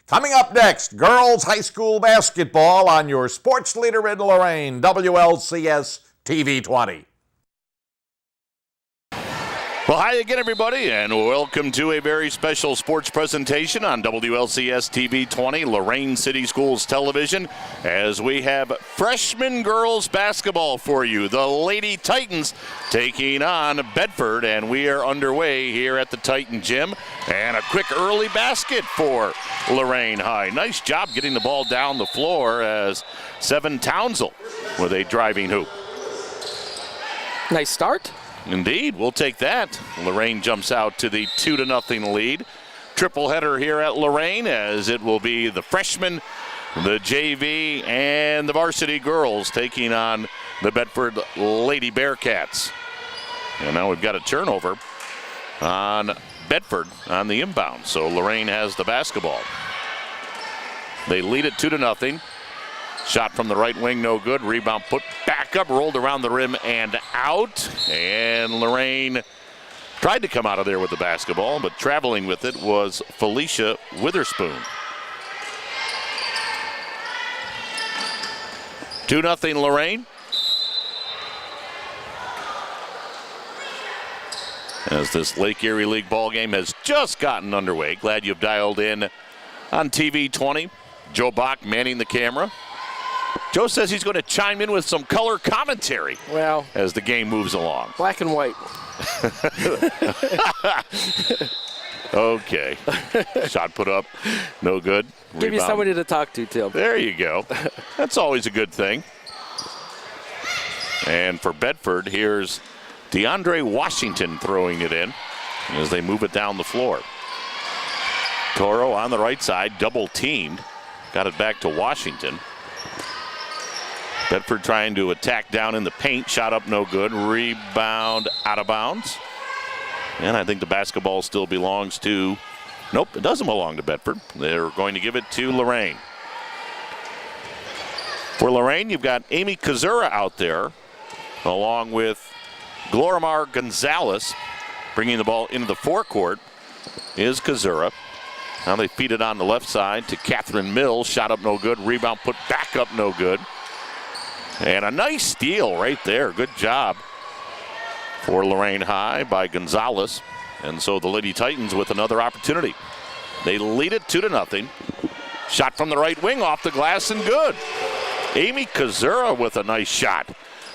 Coming up next, girls high school basketball on your sports leader in Lorain, WLCS TV 20. Well, hi again, everybody, and welcome to a very special sports presentation on WLCS TV 20, Lorain City Schools Television, as we have freshman girls basketball for you. The Lady Titans taking on Bedford, and we are underway here at the Titan Gym. And a quick early basket for Lorain High. Nice job getting the ball down the floor as Seven Townsell with a driving hoop. Nice start. Indeed, we'll take that. Lorain jumps out to the 2-0 lead. Triple header here at Lorain, as it will be the freshmen, the JV, and the varsity girls taking on the Bedford Lady Bearcats. And now we've got a turnover on Bedford on the inbound. So Lorain has the basketball. They lead it 2-0. Shot from the right wing, no good. Rebound put back up, rolled around the rim and out. And Lorain tried to come out of there with the basketball, but traveling with it was Felicia Witherspoon. 2-0 Lorain. As this Lake Erie League ball game has just gotten underway. Glad you've dialed in on TV 20. Joe Bach manning the camera. Joe says he's going to chime in with some color commentary as the game moves along. Black and white. Okay. Shot put up. No good. Give Rebound. you somebody to talk to, Tim. There you go. That's always a good thing. And for Bedford, here's DeAndre Washington throwing it in as they move it down the floor. Toro on the right side, double teamed. Got it back to Washington. Bedford trying to attack down in the paint. Shot up, no good. Rebound out of bounds. And I think the basketball still belongs to... Nope, it doesn't belong to Bedford. They're going to give it to Lorain. For Lorain, you've got Amy Kazura out there, along with Glorimar Gonzalez. Bringing the ball into the forecourt is Kazura. Now they feed it on the left side to Catherine Mills. Shot up, no good. Rebound put back up, no good. And a nice steal right there. Good job for Lorain High by Gonzalez. And so the Lady Titans with another opportunity. They lead it 2-0. Shot from the right wing off the glass and good. Amy Kazura with a nice shot.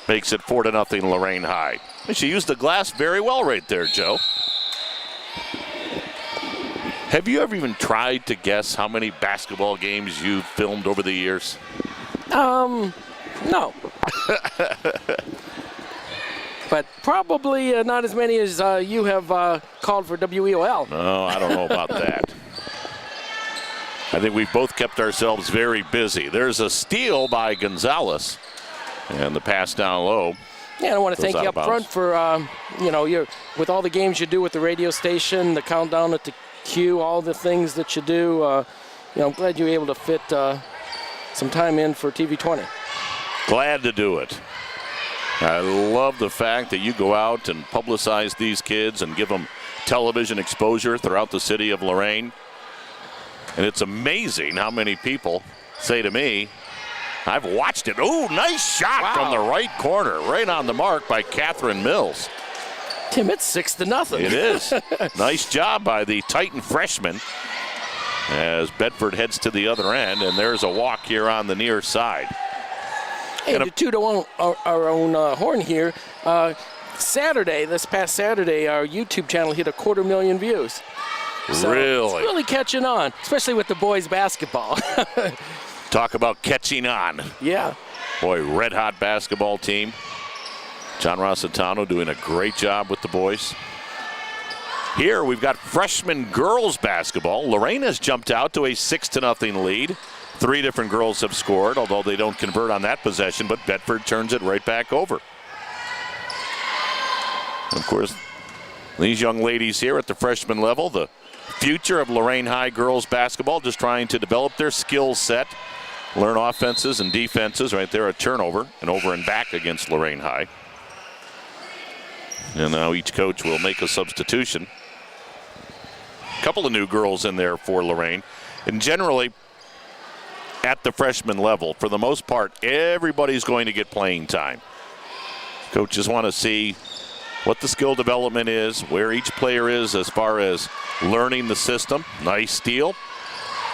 Makes it 4-0 Lorain High. And she used the glass very well right there, Joe. Have you ever even tried to guess how many basketball games you've filmed over the years? No. But probably not as many as you have called for WEOL. No, I don't know about that. I think we've both kept ourselves very busy. There's a steal by Gonzalez. And the pass down low. Yeah, I want to thank you up front for, with all the games you do with the radio station, the countdown at the queue, all the things that you do. I'm glad you were able to fit some time in for TV 20. Glad to do it. I love the fact that you go out and publicize these kids and give them television exposure throughout the city of Lorain. And it's amazing how many people say to me, I've watched it. Ooh, nice shot from the right corner. Right on the mark by Catherine Mills. Tim, it's 6-0. It is. Nice job by the Titan freshman as Bedford heads to the other end. And there's a walk here on the near side. Hey, to toot our own horn here, this past Saturday, our YouTube channel hit 250,000 views. So really? It's really catching on, especially with the boys' basketball. Talk about catching on. Yeah. Boy, red-hot basketball team. John Rossitano doing a great job with the boys. Here we've got freshman girls basketball. Lorain has jumped out to a 6-0 lead. 3 different girls have scored, although they don't convert on that possession, but Bedford turns it right back over. Of course, these young ladies here at the freshman level, the future of Lorain High girls basketball, just trying to develop their skill set, learn offenses and defenses. Right there, a turnover and over and back against Lorain High. And now each coach will make a substitution. A couple of new girls in there for Lorain. And generally, at the freshman level, for the most part, everybody's going to get playing time. Coaches want to see what the skill development is, where each player is as far as learning the system. Nice steal.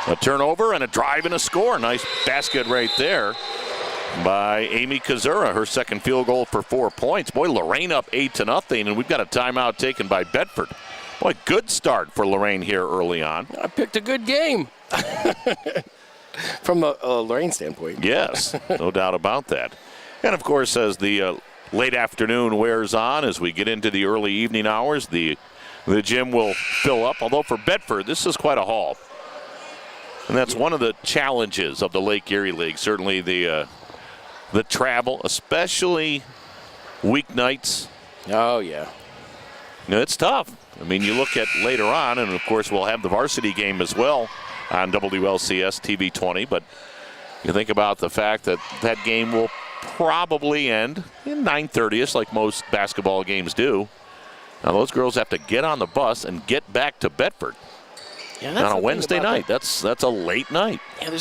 A turnover and a drive and a score. Nice basket right there by Amy Kazura, her second field goal for 4 points. Boy, Lorain up 8-0, and we've got a timeout taken by Bedford. Boy, good start for Lorain here early on. I picked a good game from a Lorain standpoint. Yes, no doubt about that. And, of course, as the late afternoon wears on, as we get into the early evening hours, the gym will fill up. Although for Bedford, this is quite a haul. And that's one of the challenges of the Lake Erie League. Certainly the travel, especially weeknights. Oh, yeah. You know, it's tough. I mean, you look at later on, and, of course, we'll have the varsity game as well on WLCS TV 20. But you think about the fact that that game will probably end in 9:30ish, like most basketball games do. Now, those girls have to get on the bus and get back to Bedford. Yeah, on a Wednesday night. That's a late night. Yeah,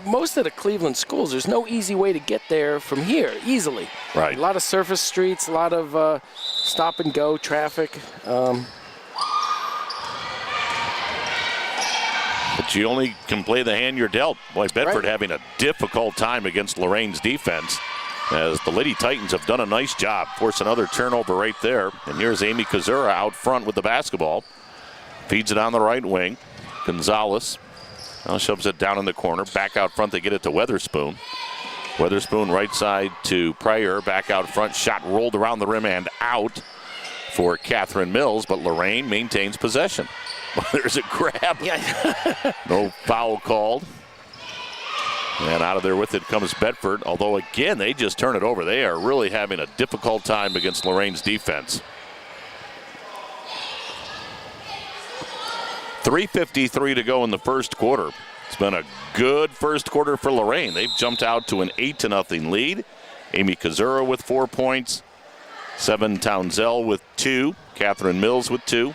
most of the Cleveland schools, there's no easy way to get there from here easily. Right. A lot of surface streets, a lot of stop and go traffic. But you only can play the hand you're dealt. Boy, Bedford having a difficult time against Lorain's defense, as the Lady Titans have done a nice job. Force another turnover right there. And here's Amy Kazura out front with the basketball. Feeds it on the right wing. Gonzalez now shoves it down in the corner. Back out front, they get it to Weatherspoon. Weatherspoon right side to Pryor. Back out front, shot rolled around the rim and out for Catherine Mills, but Lorain maintains possession. There's a grab. Yeah. No foul called. And out of there with it comes Bedford, although again, they just turn it over. They are really having a difficult time against Lorain's defense. 3:53 to go in the first quarter. It's been a good first quarter for Lorain. They've jumped out to an 8-0 lead. Amy Kazura with 4 points. 7 Townsell with 2. Catherine Mills with 2.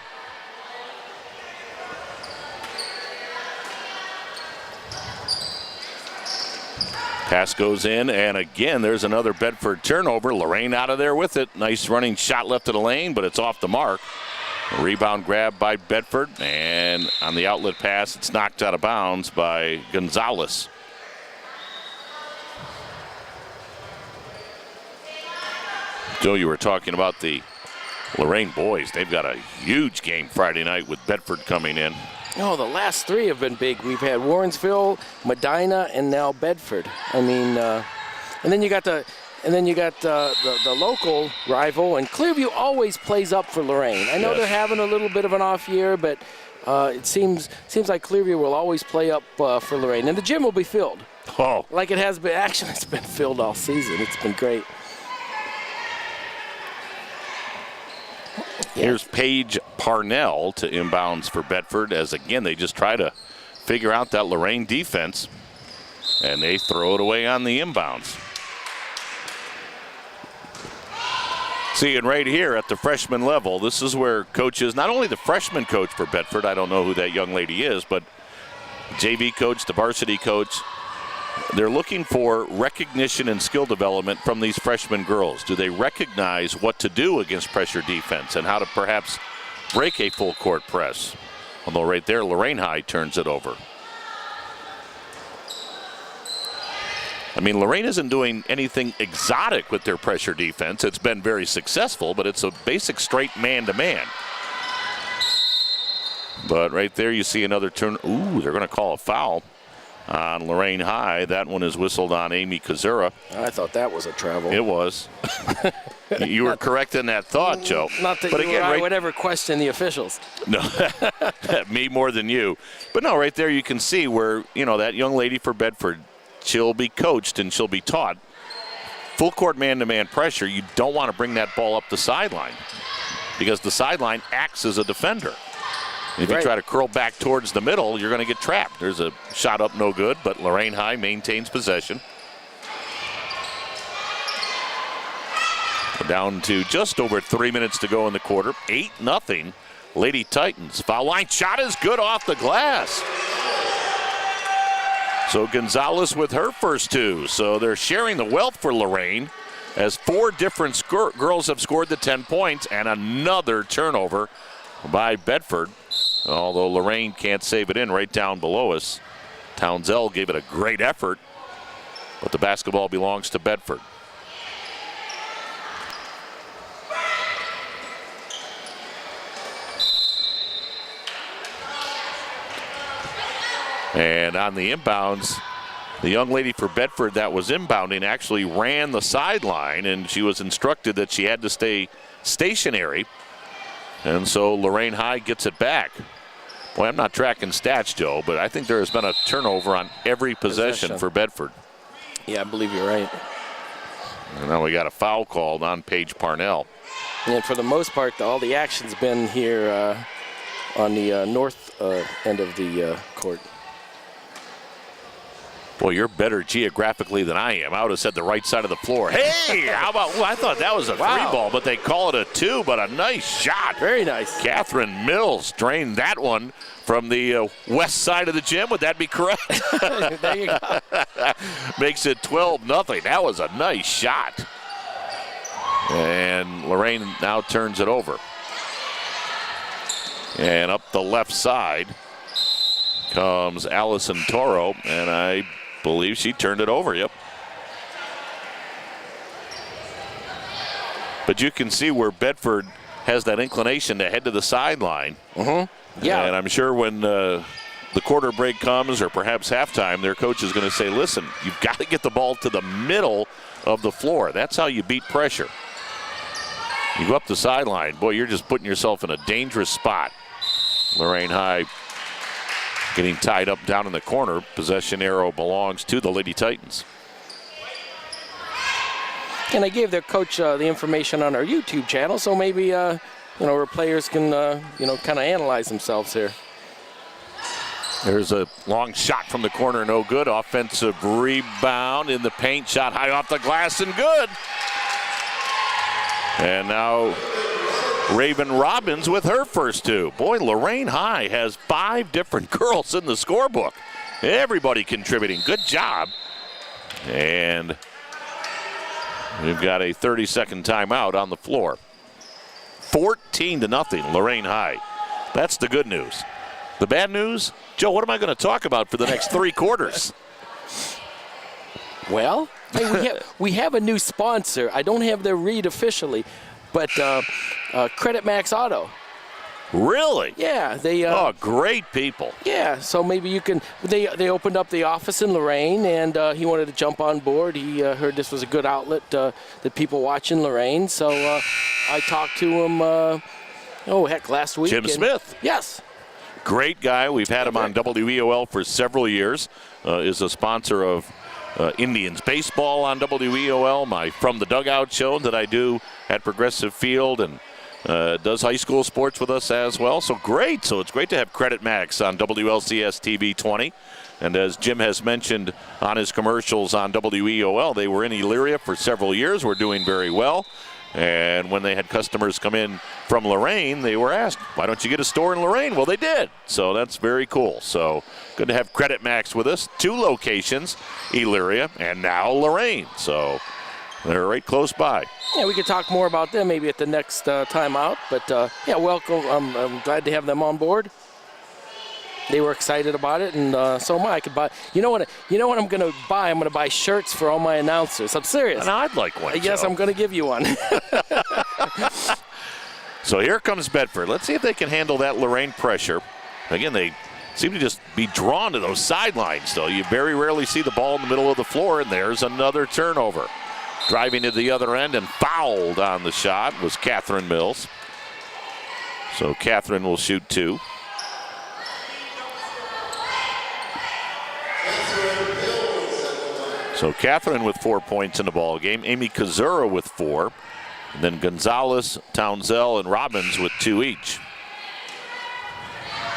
Pass goes in, and again, there's another Bedford turnover. Lorain out of there with it. Nice running shot left of the lane, but it's off the mark. A rebound grab by Bedford, and on the outlet pass, it's knocked out of bounds by Gonzalez. Joe, you were talking about the Lorain boys. They've got a huge game Friday night with Bedford coming in. No, the last 3 have been big. We've had Warrensville, Medina, and now Bedford. I mean, and then you got the local rival, and Clearview always plays up for Lorain. I know they're having a little bit of an off year, but it seems like Clearview will always play up for Lorain, and the gym will be filled. Oh, like it has been. Actually, it's been filled all season. It's been great. Here's Paige Parnell to inbounds for Bedford, as again they just try to figure out that Lorain defense, and they throw it away on the inbounds. Seeing right here at the freshman level, this is where coaches, not only the freshman coach for Bedford, I don't know who that young lady is, but JV coach, the varsity coach, they're looking for recognition and skill development from these freshman girls. Do they recognize what to do against pressure defense and how to perhaps break a full court press? Although right there, Lorain High turns it over. I mean, Lorain isn't doing anything exotic with their pressure defense. It's been very successful, but it's a basic straight man-to-man. But right there you see another turn. Ooh, they're going to call a foul on Lorain High. That one is whistled on Amy Kazura. I thought that was a travel. It was. You were correct in that thought, Joe. Not that I would ever question the officials. No, me more than you. But no, right there you can see where, you know, that young lady for Bedford, she'll be coached and she'll be taught. Full court man-to-man pressure, you don't want to bring that ball up the sideline because the sideline acts as a defender. If you try to curl back towards the middle, you're going to get trapped. There's a shot up, no good, but Lorain High maintains possession. Down to just over 3 minutes to go in the quarter. 8-0 Lady Titans. Foul line shot is good off the glass. So Gonzalez with her first 2. So they're sharing the wealth for Lorain, as 4 different girls have scored the 10 points, and another turnover by Bedford. Although Lorain can't save it in right down below us. Townsell gave it a great effort, but the basketball belongs to Bedford. And on the inbounds, the young lady for Bedford that was inbounding actually ran the sideline, and she was instructed that she had to stay stationary. And so Lorain High gets it back. Boy, I'm not tracking stats, Joe, but I think there has been a turnover on every possession for Bedford. Yeah, I believe you're right. And now we got a foul called on Paige Parnell. And for the most part, all the action's been here on the north end of the court. Boy, you're better geographically than I am. I would have said the right side of the floor. Hey, how about, well, I thought that was a 3 ball, but they call it a 2, but a nice shot. Very nice. Catherine Mills drained that one from the west side of the gym. Would that be correct? There you go. Makes it 12-0. That was a nice shot. And Lorain now turns it over. And up the left side comes Allison Toro, and I believe she turned it over, yep. But you can see where Bedford has that inclination to head to the sideline. Mm-hmm. Yeah. And I'm sure when the quarter break comes, or perhaps halftime, their coach is going to say, listen, you've got to get the ball to the middle of the floor. That's how you beat pressure. You go up the sideline, boy, you're just putting yourself in a dangerous spot. Lorain High getting tied up down in the corner. Possession arrow belongs to the Lady Titans. And I gave their coach the information on our YouTube channel, so maybe our players can kind of analyze themselves here. There's a long shot from the corner, no good. Offensive rebound in the paint, shot high off the glass and good. And now Raven Robbins with her first 2. Boy, Lorain High has 5 different girls in the scorebook. Everybody contributing. Good job. And we've got a 30-second timeout on the floor. 14-0, Lorain High. That's the good news. The bad news? Joe, what am I going to talk about for the next 3 quarters? Well, hey, we have a new sponsor. I don't have their read officially, but Credit Max Auto. Really? Yeah, they. Great people. Yeah, so maybe you can. They opened up the office in Lorain, and he wanted to jump on board. He heard this was a good outlet that people watch in Lorain. So I talked to him. Last week. Jim Smith. Yes. Great guy. We've had him on WEOL for several years. Is a sponsor of Indians baseball on WEOL, my From the Dugout show that I do at Progressive Field, and does high school sports with us as well. So great. So it's great to have Credit Max on WLCS TV 20. And as Jim has mentioned on his commercials on WEOL, they were in Elyria for several years. We're doing very well. And when they had customers come in from Lorain, they were asked, why don't you get a store in Lorain? Well, they did. So that's very cool. So good to have Credit Max with us. 2 locations, Elyria and now Lorain. So they're right close by. Yeah, we could talk more about them maybe at the next time out. But, welcome. I'm glad to have them on board. They were excited about it, and so am I. I could buy. You know what I'm going to buy? I'm going to buy shirts for all my announcers. I'm serious. And I'd like one. Yes, I'm going to give you one. So here comes Bedford. Let's see if they can handle that Lorain pressure. Again, they seem to just be drawn to those sidelines, though. You very rarely see the ball in the middle of the floor, and there's another turnover. Driving to the other end and fouled on the shot was Catherine Mills. So Catherine will shoot 2. So Catherine with 4 points in the ball game. Amy Kazura with 4. And then Gonzalez, Townsell, and Robbins with 2 each.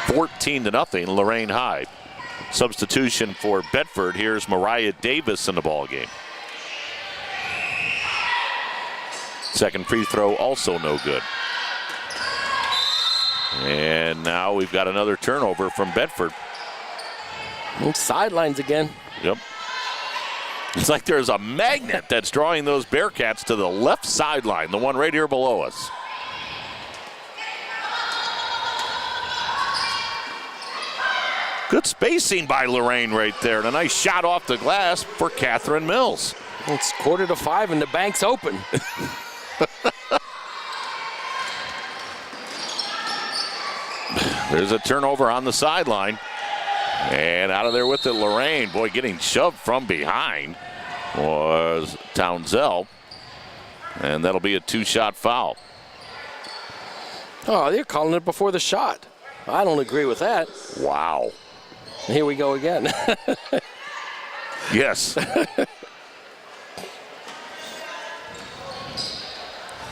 14-0, Lorain High. Substitution for Bedford. Here's Mariah Davis in the ball game. Second free throw also no good. And now we've got another turnover from Bedford. Sidelines again. Yep. It's like there's a magnet that's drawing those Bearcats to the left sideline, the one right here below us. Good spacing by Lorain right there. And a nice shot off the glass for Catherine Mills. It's 4:45 and the bank's open. There's a turnover on the sideline. And out of there with it, Lorain. Boy, getting shoved from behind was Townsell. And that'll be a 2-shot foul. Oh, they're calling it before the shot. I don't agree with that. Wow. Here we go again. Yes.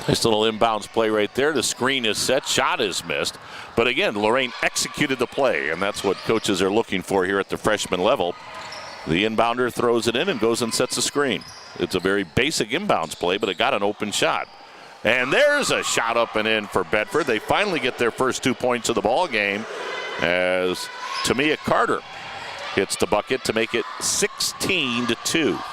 Nice little inbounds play right there. The screen is set. Shot is missed. But again, Lorain executed the play, and that's what coaches are looking for here at the freshman level. The inbounder throws it in and goes and sets a screen. It's a very basic inbounds play, but it got an open shot. And there's a shot up and in for Bedford. They finally get their first 2 points of the ball game as Tamia Carter hits the bucket to make it 16-2.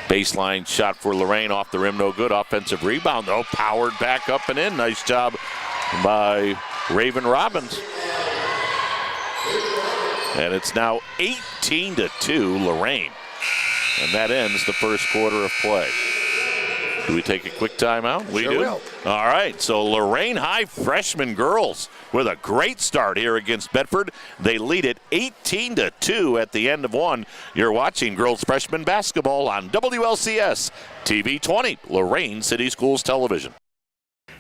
Baseline shot for Lorain off the rim, no good. Offensive rebound, though, powered back up and in. Nice job by Raven Robbins. And it's now 18-2 Lorain. And that ends the first quarter of play. Do we take a quick timeout? We do. Will. All right, so Lorain High freshman girls with a great start here against Bedford. They lead it 18-2 at the end of one. You're watching girls freshman basketball on WLCS TV 20, Lorain City Schools Television.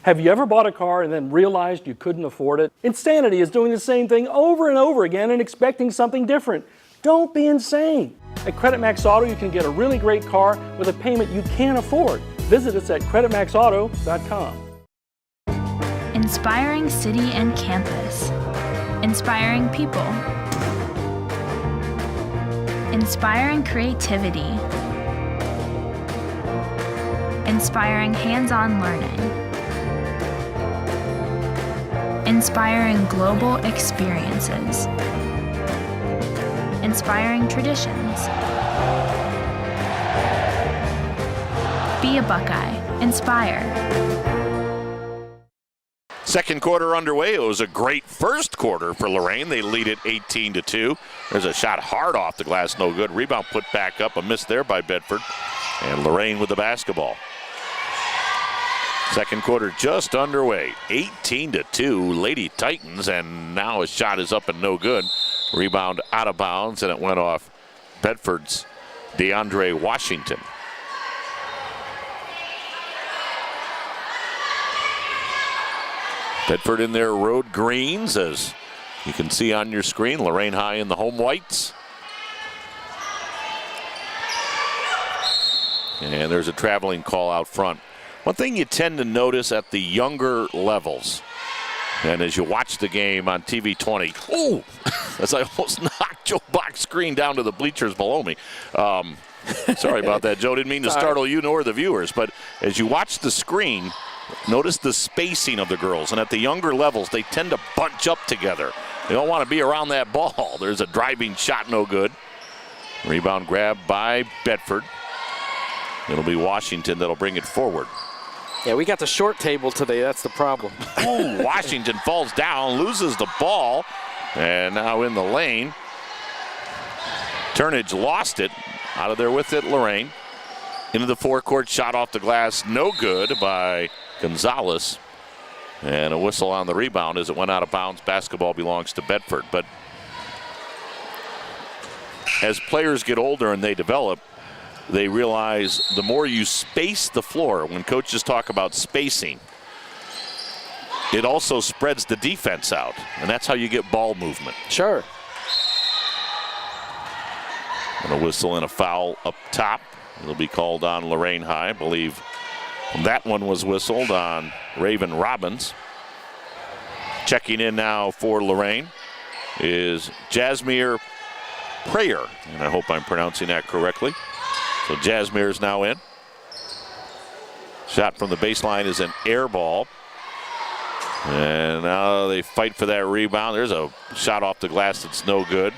Have you ever bought a car and then realized you couldn't afford it? Insanity is doing the same thing over and over again and expecting something different. Don't be insane. At Credit Max Auto, you can get a really great car with a payment you can't afford. Visit us at creditmaxauto.com. Inspiring city and campus. Inspiring people. Inspiring creativity. Inspiring hands-on learning. Inspiring global experiences. Inspiring traditions. Be a Buckeye. Inspire. Second quarter underway. It was a great first quarter for Lorain. They lead it 18-2. There's a shot hard off the glass, no good. Rebound put back up, a miss there by Bedford. And Lorain with the basketball. Second quarter just underway. 18-2 Lady Titans, and now a shot is up and no good. Rebound out of bounds, and it went off Bedford's DeAndre Washington. Bedford in their road greens, as you can see on your screen. Lorain High in the home whites. And there's a traveling call out front. One thing you tend to notice at the younger levels, and as you watch the game on TV 20, oh, as I almost knocked Joe Bach's screen down to the bleachers below me. Sorry about that, Joe. Didn't mean to startle you nor the viewers, but as you watch the screen, notice the spacing of the girls. And at the younger levels, they tend to bunch up together. They don't want to be around that ball. There's a driving shot, no good. Rebound grab by Bedford. It'll be Washington that'll bring it forward. Yeah, we got the short table today. That's the problem. Ooh, Washington falls down, loses the ball, and now in the lane. Turnage lost it. Out of there with it, Lorain. Into the forecourt, shot off the glass, no good by Gonzalez. And a whistle on the rebound as it went out of bounds. Basketball belongs to Bedford. But as players get older and they develop, they realize the more you space the floor, when coaches talk about spacing, it also spreads the defense out. And that's how you get ball movement. Sure. And a whistle and a foul up top. It'll be called on Lorain High. I believe that one was whistled on Raven Robbins. Checking in now for Lorain is Jasmine Prayer, and I hope I'm pronouncing that correctly. So Jasmine is now in. Shot from the baseline is an air ball. And And now they fight for that rebound. There's a shot off the glass that's no good.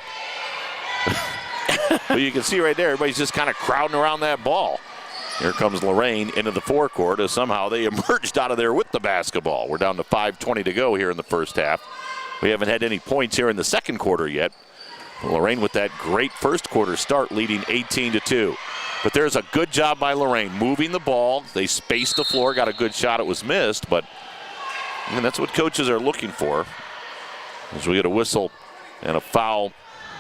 But you can see right there, everybody's just kind of crowding around that ball. Here comes Lorain into the forecourt as somehow they emerged out of there with the basketball. We're down to 5:20 to go here in the first half. We haven't had any points here in the second quarter yet. Lorain with that great first quarter start leading 18-2. But there's a good job by Lorain moving the ball. They spaced the floor, got a good shot. It was missed, but that's what coaches are looking for. As we get a whistle and a foul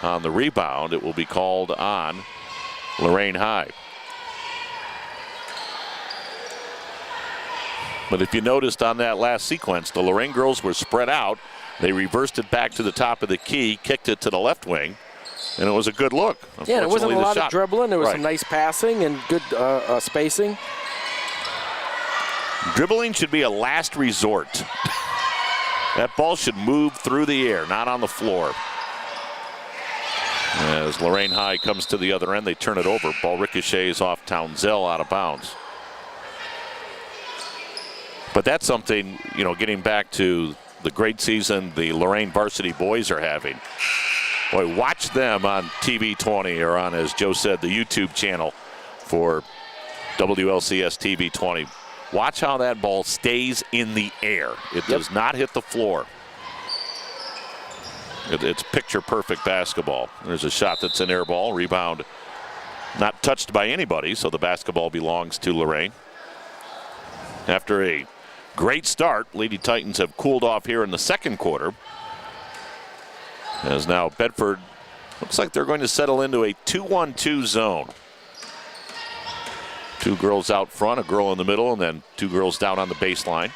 on the rebound, it will be called on Lorain High. But if you noticed on that last sequence, the Lorain girls were spread out. They reversed it back to the top of the key, kicked it to the left wing, and it was a good look. Yeah, there wasn't a lot of dribbling. There was some nice passing and good spacing. Dribbling should be a last resort. That ball should move through the air, not on the floor. As Lorain High comes to the other end, they turn it over. Ball ricochets off Townsell out of bounds. But that's something, getting back to the great season the Lorain varsity boys are having. Boy, watch them on TV 20 or on, as Joe said, the YouTube channel for WLCS TV 20. Watch how that ball stays in the air. It does not hit the floor. It's picture-perfect basketball. There's a shot that's an air ball. Rebound not touched by anybody, so the basketball belongs to Lorain. After a great start, Lady Titans have cooled off here in the second quarter. As now Bedford looks like they're going to settle into a 2-1-2 zone. Two girls out front, a girl in the middle, and then two girls down on the baseline.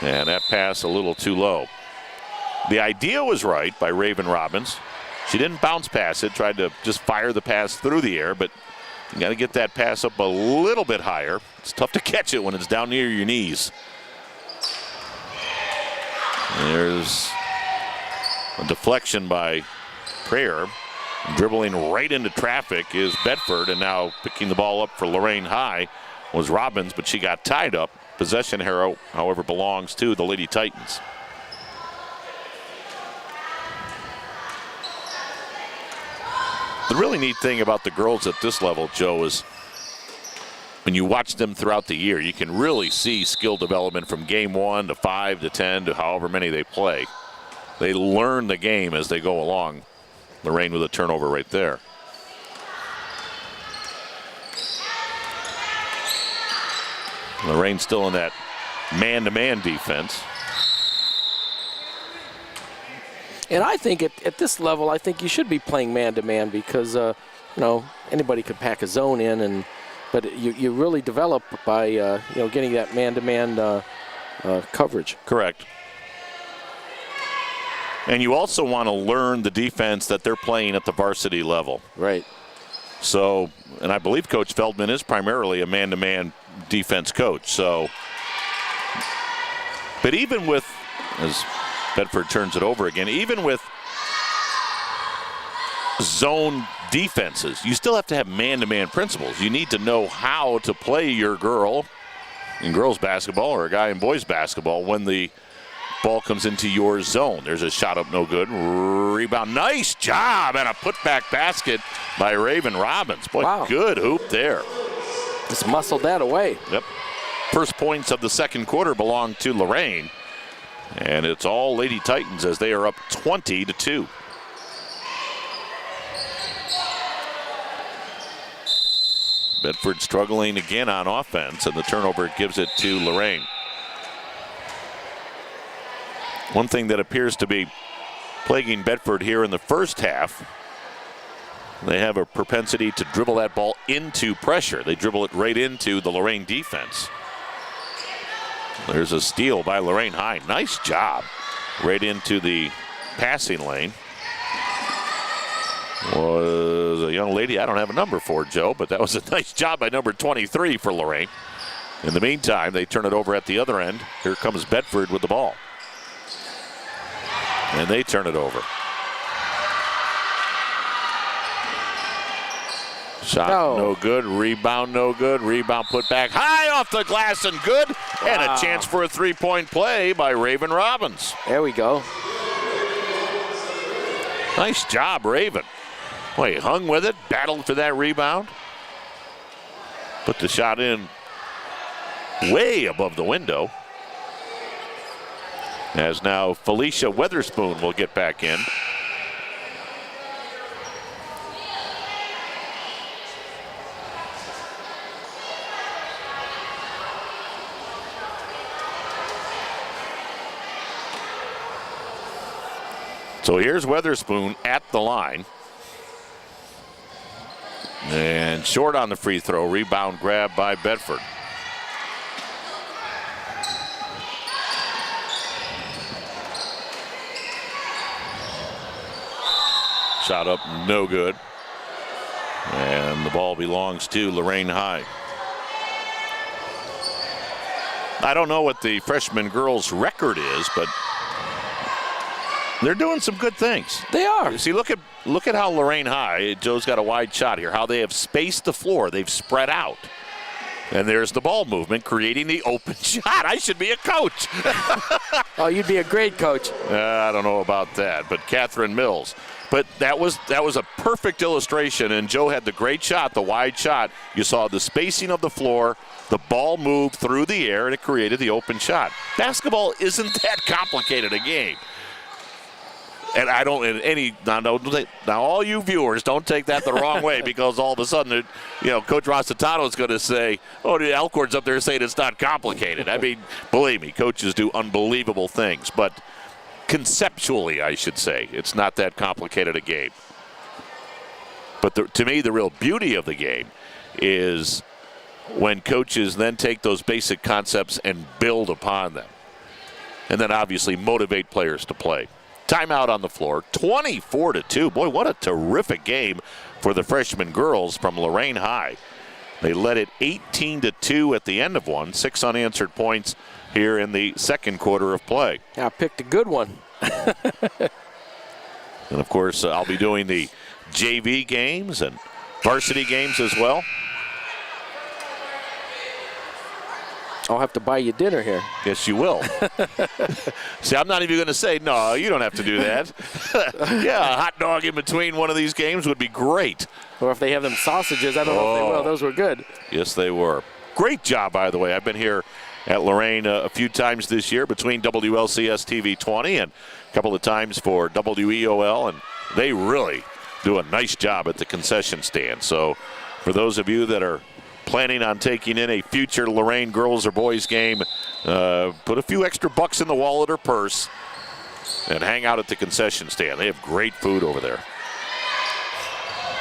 And that pass a little too low. The idea was right by Raven Robbins. She didn't bounce pass it, tried to just fire the pass through the air, but you got to get that pass up a little bit higher. It's tough to catch it when it's down near your knees. There's a deflection by Prayer. Dribbling right into traffic is Bedford, and now picking the ball up for Lorain High was Robbins, but she got tied up. Possession, however, belongs to the Lady Titans. The really neat thing about the girls at this level, Joe, is when you watch them throughout the year, you can really see skill development from game 1 to 5 to 10 to however many they play. They learn the game as they go along. Lorain with a turnover right there. Lorain still in that man-to-man defense. And I think at this level, I think you should be playing man-to-man because, anybody could pack a zone in, but you really develop by, getting that man-to-man coverage. Correct. And you also want to learn the defense that they're playing at the varsity level. Right. So, and I believe Coach Feldman is primarily a man-to-man defense coach. So, but even with, as Bedford turns it over again, even with zone defenses, you still have to have man-to-man principles. You need to know how to play your girl in girls basketball or a guy in boys basketball when the ball comes into your zone. There's a shot up, no good. Rebound, nice job, and a putback basket by Raven Robbins. Boy, wow. Good hoop there. Just muscled that away. Yep. First points of the second quarter belong to Lorain. And it's all Lady Titans as they are up 20-2. Bedford struggling again on offense, and the turnover gives it to Lorain. One thing that appears to be plaguing Bedford here in the first half, they have a propensity to dribble that ball into pressure. They dribble it right into the Lorain defense. There's a steal by Lorain High. Nice job. Right into the passing lane. Was a young lady I don't have a number for, Joe, but that was a nice job by number 23 for Lorain. In the meantime, they turn it over at the other end. Here comes Bedford with the ball. And they turn it over. Shot no good. Rebound no good. Rebound put back high off the glass and good. Wow. And a chance for a three-point play by Raven Robbins. There we go. Nice job, Raven. Well, he hung with it, battled for that rebound. Put the shot in way above the window. As now Felicia Weatherspoon will get back in. So here's Weatherspoon at the line. And short on the free throw. Rebound grab by Bedford. Shot up, no good. And the ball belongs to Lorain High. I don't know what the freshman girls' record is, but they're doing some good things. They are. See, look at how Lorain High, Joe's got a wide shot here, how they have spaced the floor. They've spread out. And there's the ball movement creating the open shot. I should be a coach. Oh, you'd be a great coach. I don't know about that, but Catherine Mills. But that was a perfect illustration, and Joe had the great shot, the wide shot. You saw the spacing of the floor, the ball moved through the air, and it created the open shot. Basketball isn't that complicated a game. And I don't, now all you viewers, don't take that the wrong way, because all of a sudden, Coach Rossitano is going to say, oh, the Alcorn's up there saying it's not complicated. I mean, believe me, coaches do unbelievable things, but conceptually, I should say, it's not that complicated a game. But to me, the real beauty of the game is when coaches then take those basic concepts and build upon them. And then obviously motivate players to play. Timeout on the floor, 24-2. Boy, what a terrific game for the freshman girls from Lorain High. They led it 18-2 at the end of one, 6 unanswered points here in the second quarter of play. Yeah, I picked a good one. And of course, I'll be doing the JV games and varsity games as well. I'll have to buy you dinner here. Yes, you will. See, I'm not even going to say, no, you don't have to do that. Yeah, a hot dog in between one of these games would be great. Or if they have them sausages, I don't know if they will. Those were good. Yes, they were. Great job, by the way. I've been here at Lorain a few times this year between WLCS TV 20 and a couple of times for WEOL, and they really do a nice job at the concession stand. So for those of you that are planning on taking in a future Lorain girls or boys game, put a few extra bucks in the wallet or purse and hang out at the concession stand. They have great food over there.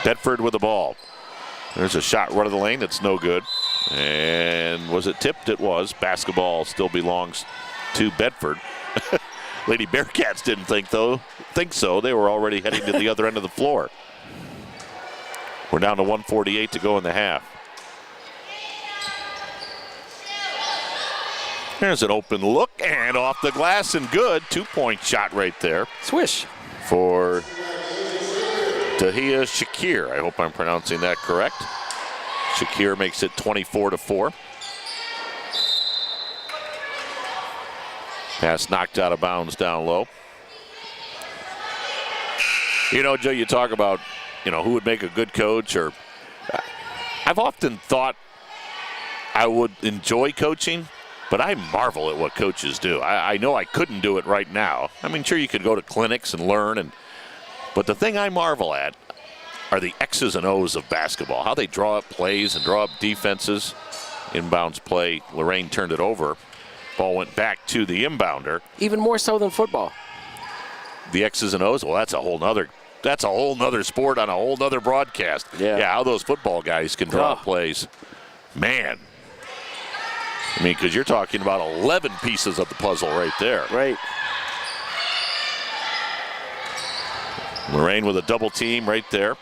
Bedford with the ball. There's a shot right of the lane that's no good. And was it tipped? It was. Basketball still belongs to Bedford. Lady Bearcats didn't think so. They were already heading to the other end of the floor. We're down to 1:48 to go in the half. There's an open look and off the glass and good. 2-point shot right there. Swish. For Tahia Shakir. I hope I'm pronouncing that correct. Shakir makes it 24-4. Pass knocked out of bounds down low. Joe, you talk about, who would make a good coach, or I've often thought I would enjoy coaching, but I marvel at what coaches do. I know I couldn't do it right now. I mean, sure, you could go to clinics and learn, but the thing I marvel at are the X's and O's of basketball, how they draw up plays and draw up defenses. Inbounds play, Lorain turned it over. Ball went back to the inbounder. Even more so than football. The X's and O's, well, that's a whole nother sport on a whole nother broadcast. Yeah, how those football guys can draw plays. Man. I mean, because you're talking about 11 pieces of the puzzle right there. Right. Lorain with a double team right there.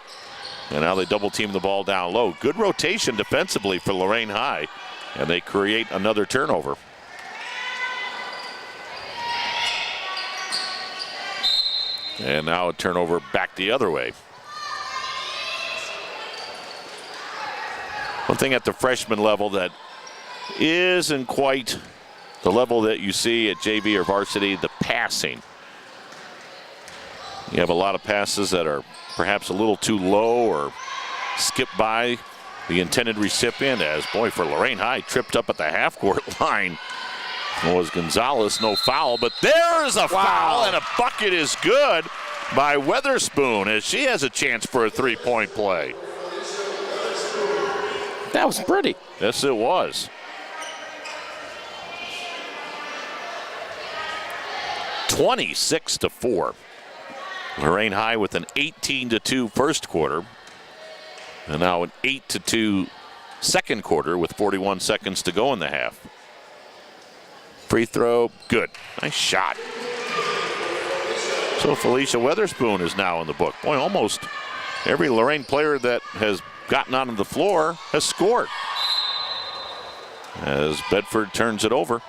And now they double team the ball down low. Good rotation defensively for Lorain High. And they create another turnover. And now a turnover back the other way. One thing at the freshman level that isn't quite the level that you see at JV or varsity, the passing. You have a lot of passes that are perhaps a little too low or skip by the intended recipient, as, boy, for Lorain High, tripped up at the half-court line was Gonzalez. No foul, but there's a foul, and a bucket is good by Weatherspoon as she has a chance for a three-point play. That was pretty. Yes, it was. (26-4). Lorain High with an 18-2 first quarter, and now an 8-2 second quarter with 41 seconds to go in the half. Free throw, good. Nice shot. So Felicia Weatherspoon is now in the book. Boy, almost every Lorain player that has gotten onto the floor has scored. As Bedford turns it over.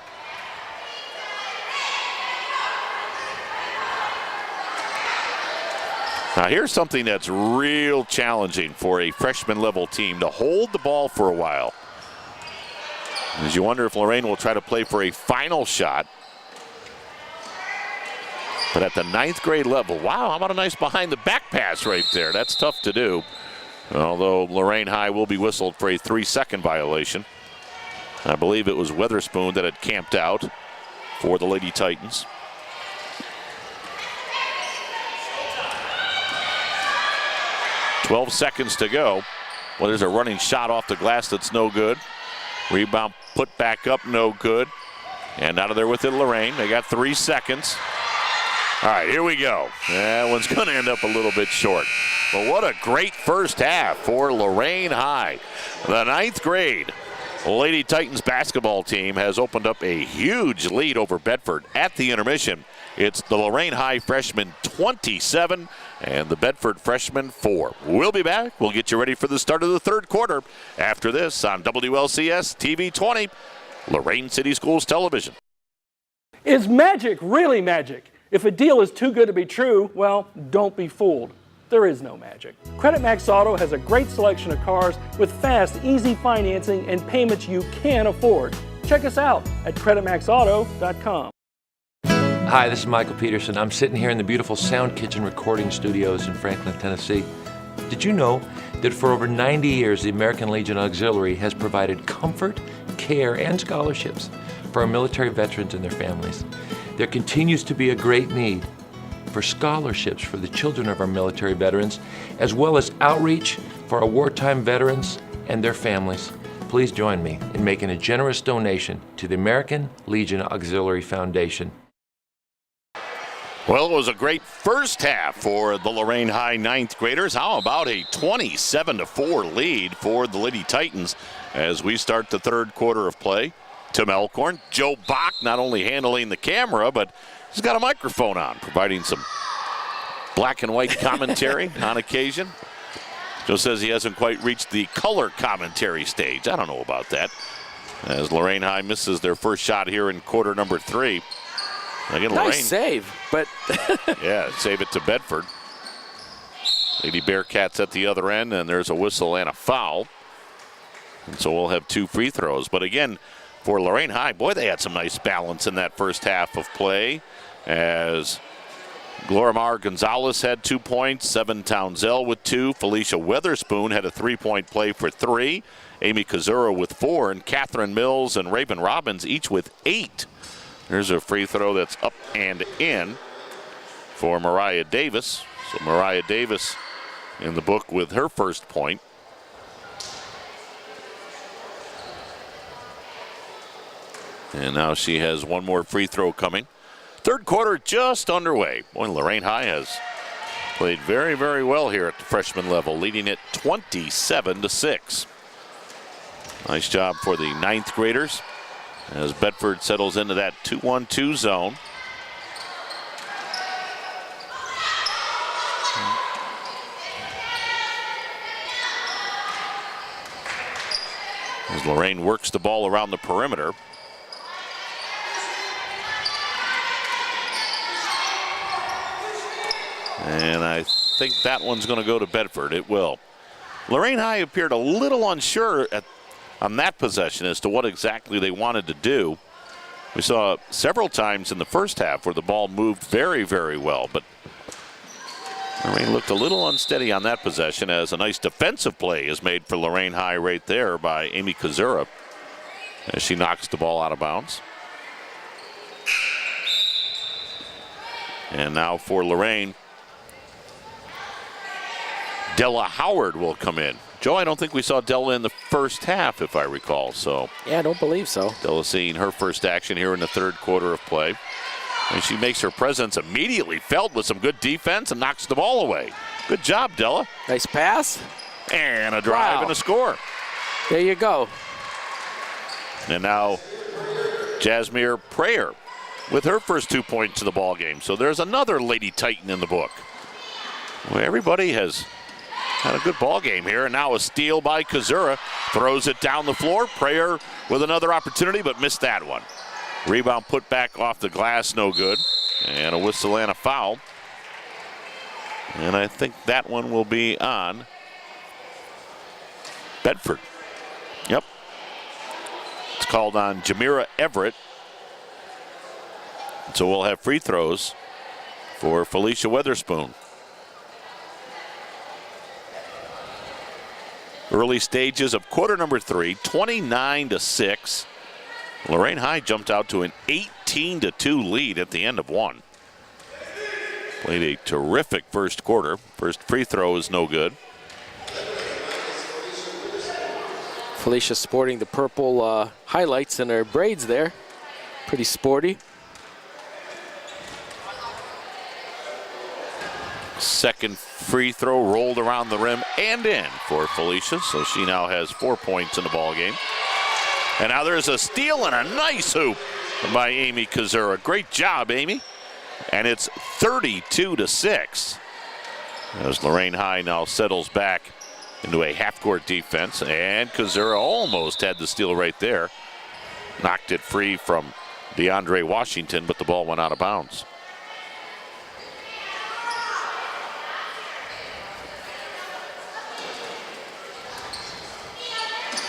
Now here's something that's real challenging for a freshman level team, to hold the ball for a while. As you wonder if Lorain will try to play for a final shot. But at the 9th grade level, wow, how about a nice behind the back pass right there? That's tough to do. Although Lorain High will be whistled for a 3-second violation. I believe it was Weatherspoon that had camped out for the Lady Titans. .12 seconds to go. Well, there's a running shot off the glass that's no good. Rebound put back up, no good. And out of there with it, Lorain. They got 3 seconds. All right, here we go. That one's going to end up a little bit short. But what a great first half for Lorain High. The 9th grade Lady Titans basketball team has opened up a huge lead over Bedford at the intermission. It's the Lorain High freshmen 27 and the Bedford freshmen 4. We'll be back. We'll get you ready for the start of the third quarter after this on WLCS TV 20, Lorain City Schools Television. Is magic really magic? If a deal is too good to be true, well, don't be fooled. There is no magic. Credit Max Auto has a great selection of cars with fast, easy financing and payments you can afford. Check us out at creditmaxauto.com. Hi, this is Michael Peterson. I'm sitting here in the beautiful Sound Kitchen recording studios in Franklin, Tennessee. Did you know that for over 90 years, the American Legion Auxiliary has provided comfort, care, and scholarships for our military veterans and their families? There continues to be a great need for scholarships for the children of our military veterans, as well as outreach for our wartime veterans and their families. Please join me in making a generous donation to the American Legion Auxiliary Foundation. Well, it was a great first half for the Lorain High 9th graders. How about a 27-4 lead for the Lady Titans as we start the third quarter of play? Tim Elkhorn, Joe Bach not only handling the camera, but he's got a microphone on, providing some black and white commentary on occasion. Joe says he hasn't quite reached the color commentary stage. I don't know about that. As Lorain High misses their first shot here in quarter number 3. Again, nice Lorain, save, but yeah, save it to Bedford. Lady Bearcats at the other end, and there's a whistle and a foul. And so we'll have 2 free throws. But again, for Lorain High, boy, they had some nice balance in that first half of play as Glorimar Gonzalez had 2 points, Seven Townsell with 2, Felicia Weatherspoon had a 3-point play for 3, Amy Kazura with 4, and Catherine Mills and Raven Robbins each with 8. There's a free throw that's up and in for Mariah Davis. So Mariah Davis in the book with her first point. And now she has 1 more free throw coming. Third quarter just underway. Boy, Lorain High has played very, very well here at the freshman level, leading it 27-6. Nice job for the 9th graders as Bedford settles into that 2-1-2 zone. As Lorain works the ball around the perimeter. And I think that one's going to go to Bedford. It will. Lorain High appeared a little unsure on that possession as to what exactly they wanted to do. We saw several times in the first half where the ball moved very, very well, but Lorain looked a little unsteady on that possession as a nice defensive play is made for Lorain High right there by Amy Kazura as she knocks the ball out of bounds. And now for Lorain, Della Howard will come in. Joe, I don't think we saw Della in the first half, if I recall. So yeah, I don't believe so. Della seeing her first action here in the third quarter of play. And she makes her presence immediately felt with some good defense and knocks the ball away. Good job, Della. Nice pass. And a drive and a score. There you go. And now Jasmine Prayer with her first 2 points of the ball game. So there's another Lady Titan in the book. Well, everybody has had a good ball game here, and now a steal by Kazura. Throws it down the floor. Prayer with another opportunity, but missed that one. Rebound put back off the glass, no good. And a whistle and a foul. And I think that one will be on Bedford. Yep. It's called on Jamira Everett. So we'll have free throws for Felicia Weatherspoon. Early stages of quarter number 3, 29-6. Lorain High jumped out to an 18-2 lead at the end of one. Played a terrific first quarter. First free throw is no good. Felicia sporting the purple highlights in her braids there. Pretty sporty. Second free throw rolled around the rim and in for Felicia, so she now has 4 points in the ball game. And now there's a steal and a nice hoop by Amy Kazura. Great job, Amy. And it's 32-6 as Lorain High now settles back into a half-court defense, and Kazura almost had the steal right there. Knocked it free from DeAndre Washington, but the ball went out of bounds.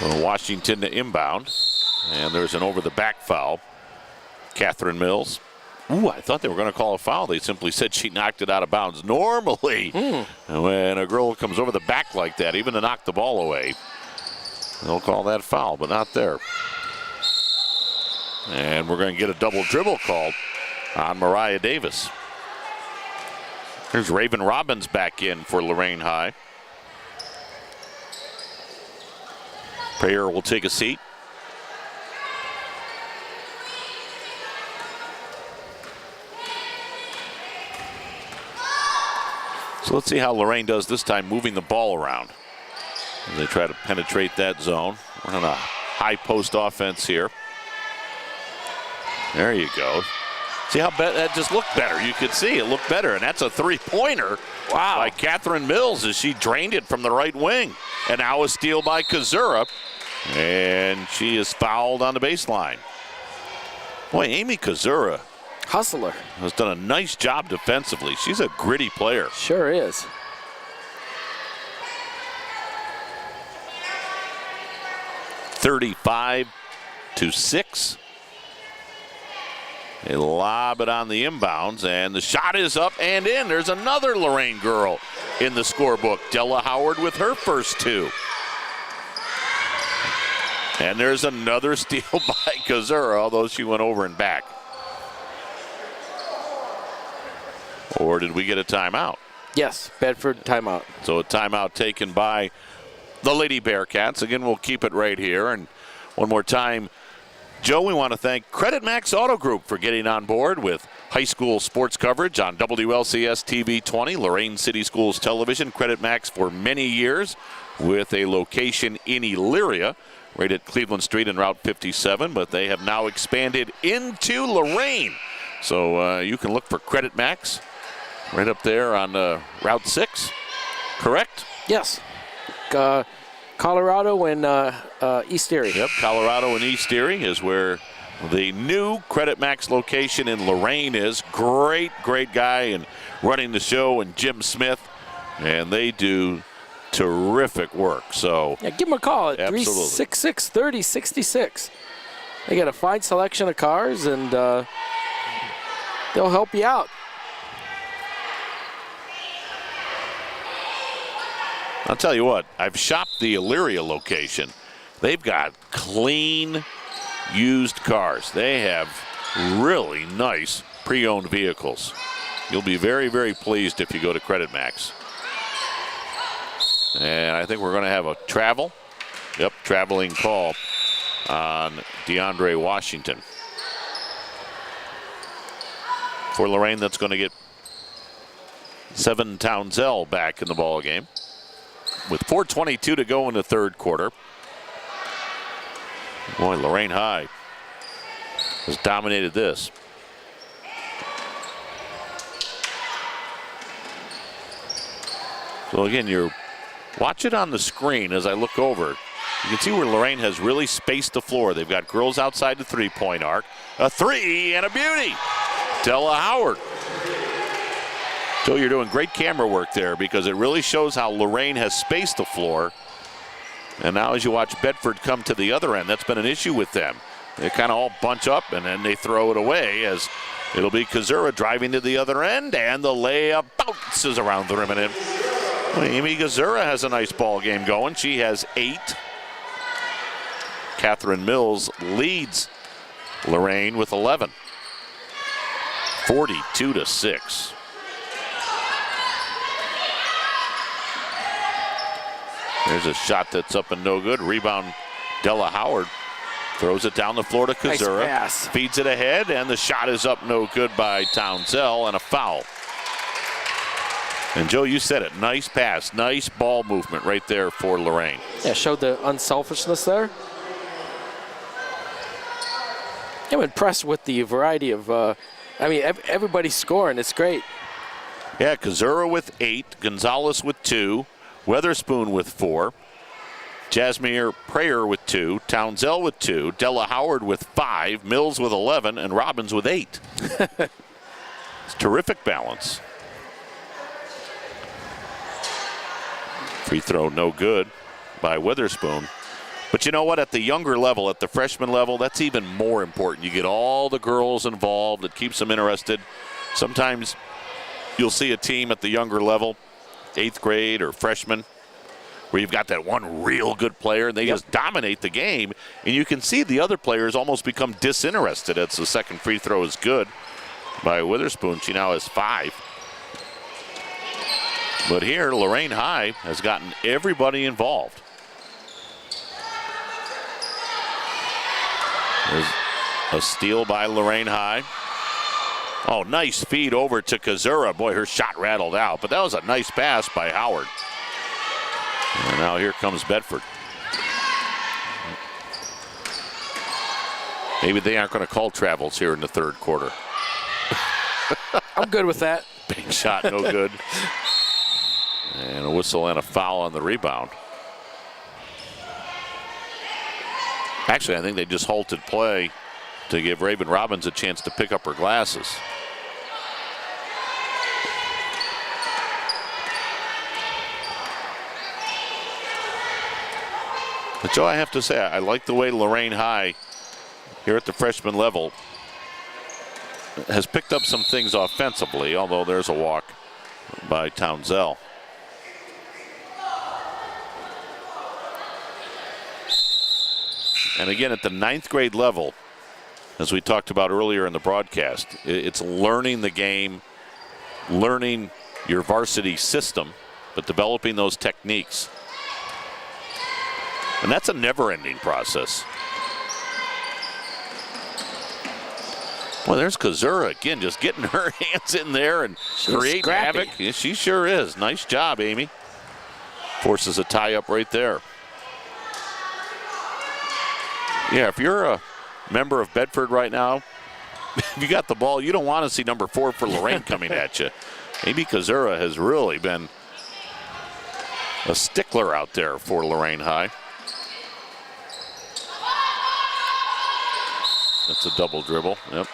Washington to inbound, and there's an over-the-back foul. Catherine Mills. Ooh, I thought they were going to call a foul. They simply said she knocked it out of bounds. Normally, when a girl comes over the back like that, even to knock the ball away, they'll call that foul, but not there. And we're going to get a double dribble called on Mariah Davis. Here's Raven Robbins back in for Lorain High. Prayer will take a seat. So let's see how Lorain does this time moving the ball around. As they try to penetrate that zone. We're on a high post offense here. There you go. See how that just looked better. You could see it looked better, and that's a three-pointer by Catherine Mills as she drained it from the right wing. And now a steal by Kazura, and she is fouled on the baseline. Boy, Amy Kazura, hustler, has done a nice job defensively. She's a gritty player. Sure is. (35-6). They lob it on the inbounds, and the shot is up and in. There's another Lorain girl in the scorebook. Della Howard with her first two. And there's another steal by Kazura, although she went over and back. Or did we get a timeout? Yes, Bedford timeout. So a timeout taken by the Lady Bearcats. Again, we'll keep it right here. And one more time, Joe, we want to thank Credit Max Auto Group for getting on board with high school sports coverage on WLCS TV 20, Lorain City Schools Television. Credit Max for many years with a location in Elyria, right at Cleveland Street and Route 57, but they have now expanded into Lorain. So you can look for Credit Max right up there on Route 6, correct? Yes. Colorado and East Erie. Yep, Colorado and East Erie is where the new Credit Max location in Lorain is. Great guy and running the show, and Jim Smith. And they do terrific work. So yeah, give them a call at absolutely. 366-3066. They got a fine selection of cars, and they'll help you out. I'll tell you what, I've shopped the Elyria location. They've got clean, used cars. They have really nice pre-owned vehicles. You'll be very, very pleased if you go to Credit Max. And I think we're going to have a travel. Yep, traveling call on DeAndre Washington. For Lorain, that's going to get Seven Townsell back in the ball game. With 4:22 to go in the third quarter. Boy, Lorain High has dominated this. So again, watch it on the screen as I look over. You can see where Lorain has really spaced the floor. They've got girls outside the three-point arc. A three and a beauty. Della Howard. So you're doing great camera work there because it really shows how Lorain has spaced the floor. And now as you watch Bedford come to the other end, that's been an issue with them. They kind of all bunch up and then they throw it away as it'll be Kazura driving to the other end, and the layup bounces around the rim and in. Well, Amy Kazura has a nice ball game going. She has 8. Catherine Mills leads Lorain with 11. 42-6. There's a shot that's up and no good. Rebound, Della Howard throws it down the floor to Kazura. Nice pass. Feeds it ahead, and the shot is up no good by Townsell, and a foul. And Joe, you said it. Nice pass, nice ball movement right there for Lorain. Yeah, showed the unselfishness there. I'm impressed with the variety of, everybody's scoring. It's great. Yeah, Kazura with 8, Gonzalez with 2, Weatherspoon with 4, Jasmine Prayer with 2, Townsell with 2, Della Howard with 5, Mills with 11, and Robbins with 8. It's terrific balance. Free throw no good by Weatherspoon. But you know what? At the younger level, at the freshman level, that's even more important. You get all the girls involved. It keeps them interested. Sometimes you'll see a team at the younger level, 8th grade or freshman, where you've got that one real good player and they just dominate the game, and you can see the other players almost become disinterested as the second free throw is good by Witherspoon. She now has 5. But here, Lorain High has gotten everybody involved. There's a steal by Lorain High. Oh, nice feed over to Kazura. Boy, her shot rattled out, but that was a nice pass by Howard. And now here comes Bedford. Maybe they aren't going to call travels here in the third quarter. I'm good with that. Big shot, no good. And a whistle and a foul on the rebound. Actually, I think they just halted play to give Raven Robbins a chance to pick up her glasses. But Joe, I have to say, I like the way Lorain High here at the freshman level has picked up some things offensively, although there's a walk by Townsell. And again, at the 9th grade level, as we talked about earlier in the broadcast, it's learning the game, learning your varsity system, but developing those techniques. And that's a never-ending process. Well, there's Kazura again, just getting her hands in there and creating havoc. Yeah, she sure is. Nice job, Amy. Forces a tie-up right there. Yeah, if you're a member of Bedford right now, if you got the ball, you don't want to see number 4 for Lorain coming at you. Amy Kazura has really been a stickler out there for Lorain High. That's a double dribble. Yep.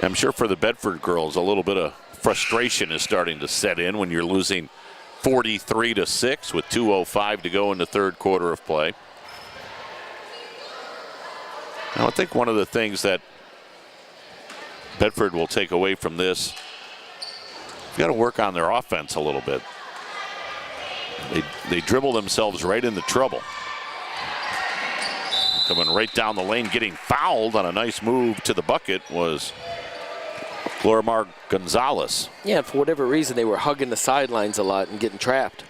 I'm sure for the Bedford girls, a little bit of frustration is starting to set in when you're losing 43-6 with 2:05 to go in the third quarter of play. Now, I think one of the things that Bedford will take away from this, you've got to work on their offense a little bit. They dribble themselves right into trouble. Coming right down the lane, getting fouled on a nice move to the bucket was Lorain Gonzalez. Yeah, for whatever reason, they were hugging the sidelines a lot and getting trapped.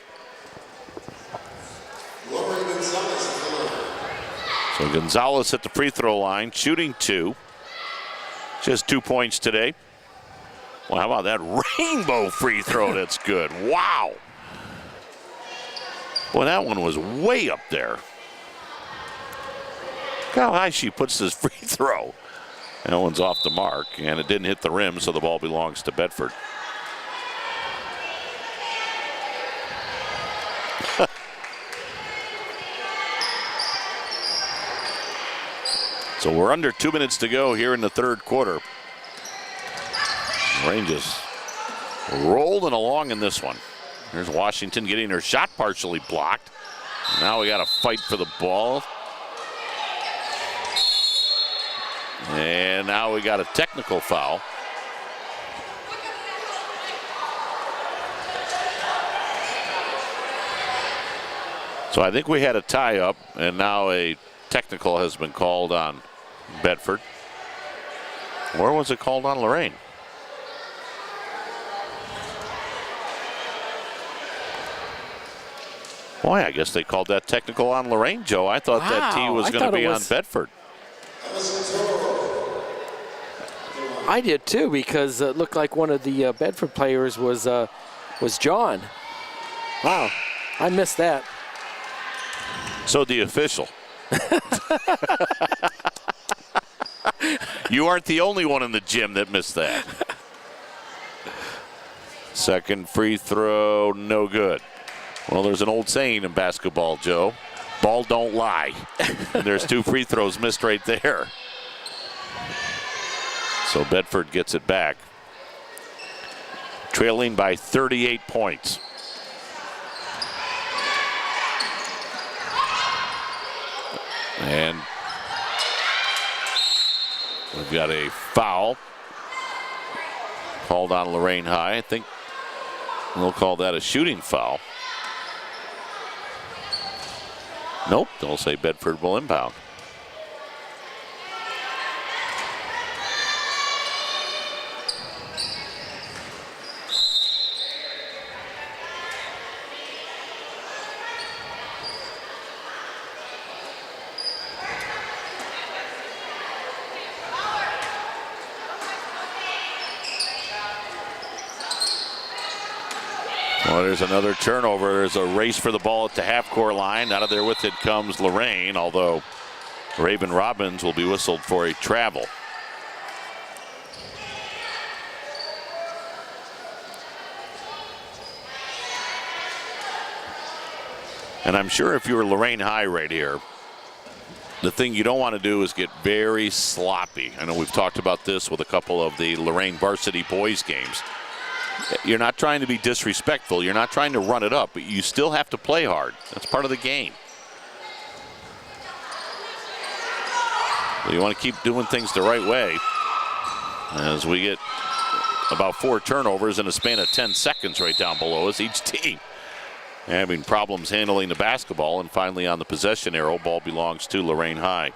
So Gonzalez at the free throw line, shooting 2. Just 2 points today. Well, how about that rainbow free throw? That's good. Wow. Boy, that one was way up there. Look how high she puts this free throw. That one's off the mark, and it didn't hit the rim, so the ball belongs to Bedford. So we're under 2 minutes to go here in the third quarter. Lorain just rolling along in this one. Here's Washington getting her shot partially blocked. Now we got to fight for the ball. And now we got a technical foul. So I think we had a tie up, and now a technical has been called on Bedford. Or was it called on Lorain? Boy, I guess they called that technical on Lorain, Joe. I thought that tee was going to be on Bedford. I did too, because it looked like one of the Bedford players was John. Wow, I missed that. So the official. You aren't the only one in the gym that missed that. Second free throw, no good. Well, there's an old saying in basketball, Joe. Ball don't lie. And there's 2 free throws missed right there. So Bedford gets it back. Trailing by 38 points. And we've got a foul called on Lorain High. I think we'll call that a shooting foul. Nope, they'll say Bedford will inbound. Well, there's another turnover. There's a race for the ball at the half-court line. Out of there with it comes Lorain, although Raven Robbins will be whistled for a travel. And I'm sure if you were Lorain High right here, the thing you don't want to do is get very sloppy. I know we've talked about this with a couple of the Lorain varsity boys games. You're not trying to be disrespectful. You're not trying to run it up, but you still have to play hard. That's part of the game. You want to keep doing things the right way. As we get about 4 turnovers in a span of 10 seconds right down below us, each team having problems handling the basketball. And finally on the possession arrow, ball belongs to Lorain High.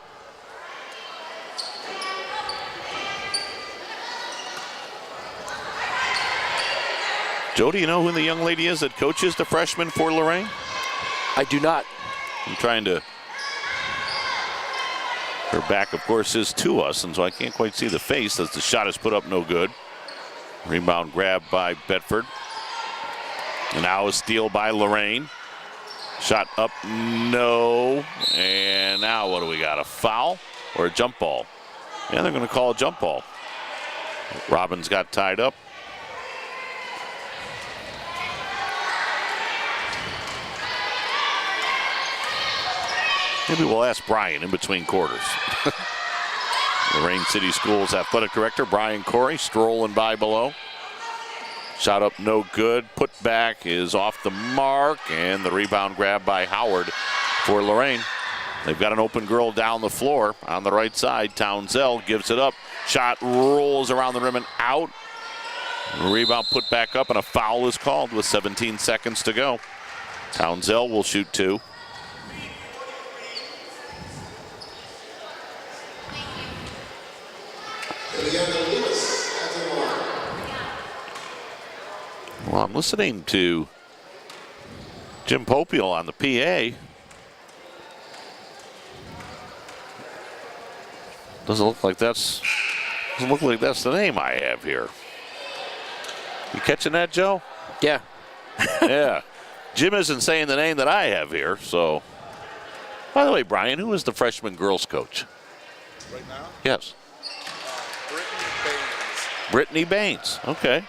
Joe, do you know who the young lady is that coaches the freshmen for Lorain? I do not. I'm trying to. Her back, of course, is to us, and so I can't quite see the face as the shot is put up no good. Rebound grab by Bedford. And now a steal by Lorain. Shot up, no. And now what do we got, a foul or a jump ball? Yeah, they're going to call a jump ball. Robbins got tied up. Maybe we'll ask Brian in between quarters. Lorain City Schools Athletic Director Brian Corey strolling by below. Shot up no good. Put back is off the mark, and the rebound grab by Howard for Lorain. They've got an open girl down the floor on the right side. Townsell gives it up. Shot rolls around the rim and out. Rebound put back up, and a foul is called with 17 seconds to go. Townsell will shoot 2. Well, I'm listening to Jim Popiel on the PA. Doesn't look like that's the name I have here. You catching that, Joe? Yeah. Yeah. Jim isn't saying the name that I have here, so. By the way, Brian, who is the freshman girls coach? Right now? Yes. Brittany Baines. Brittany Baines. Okay.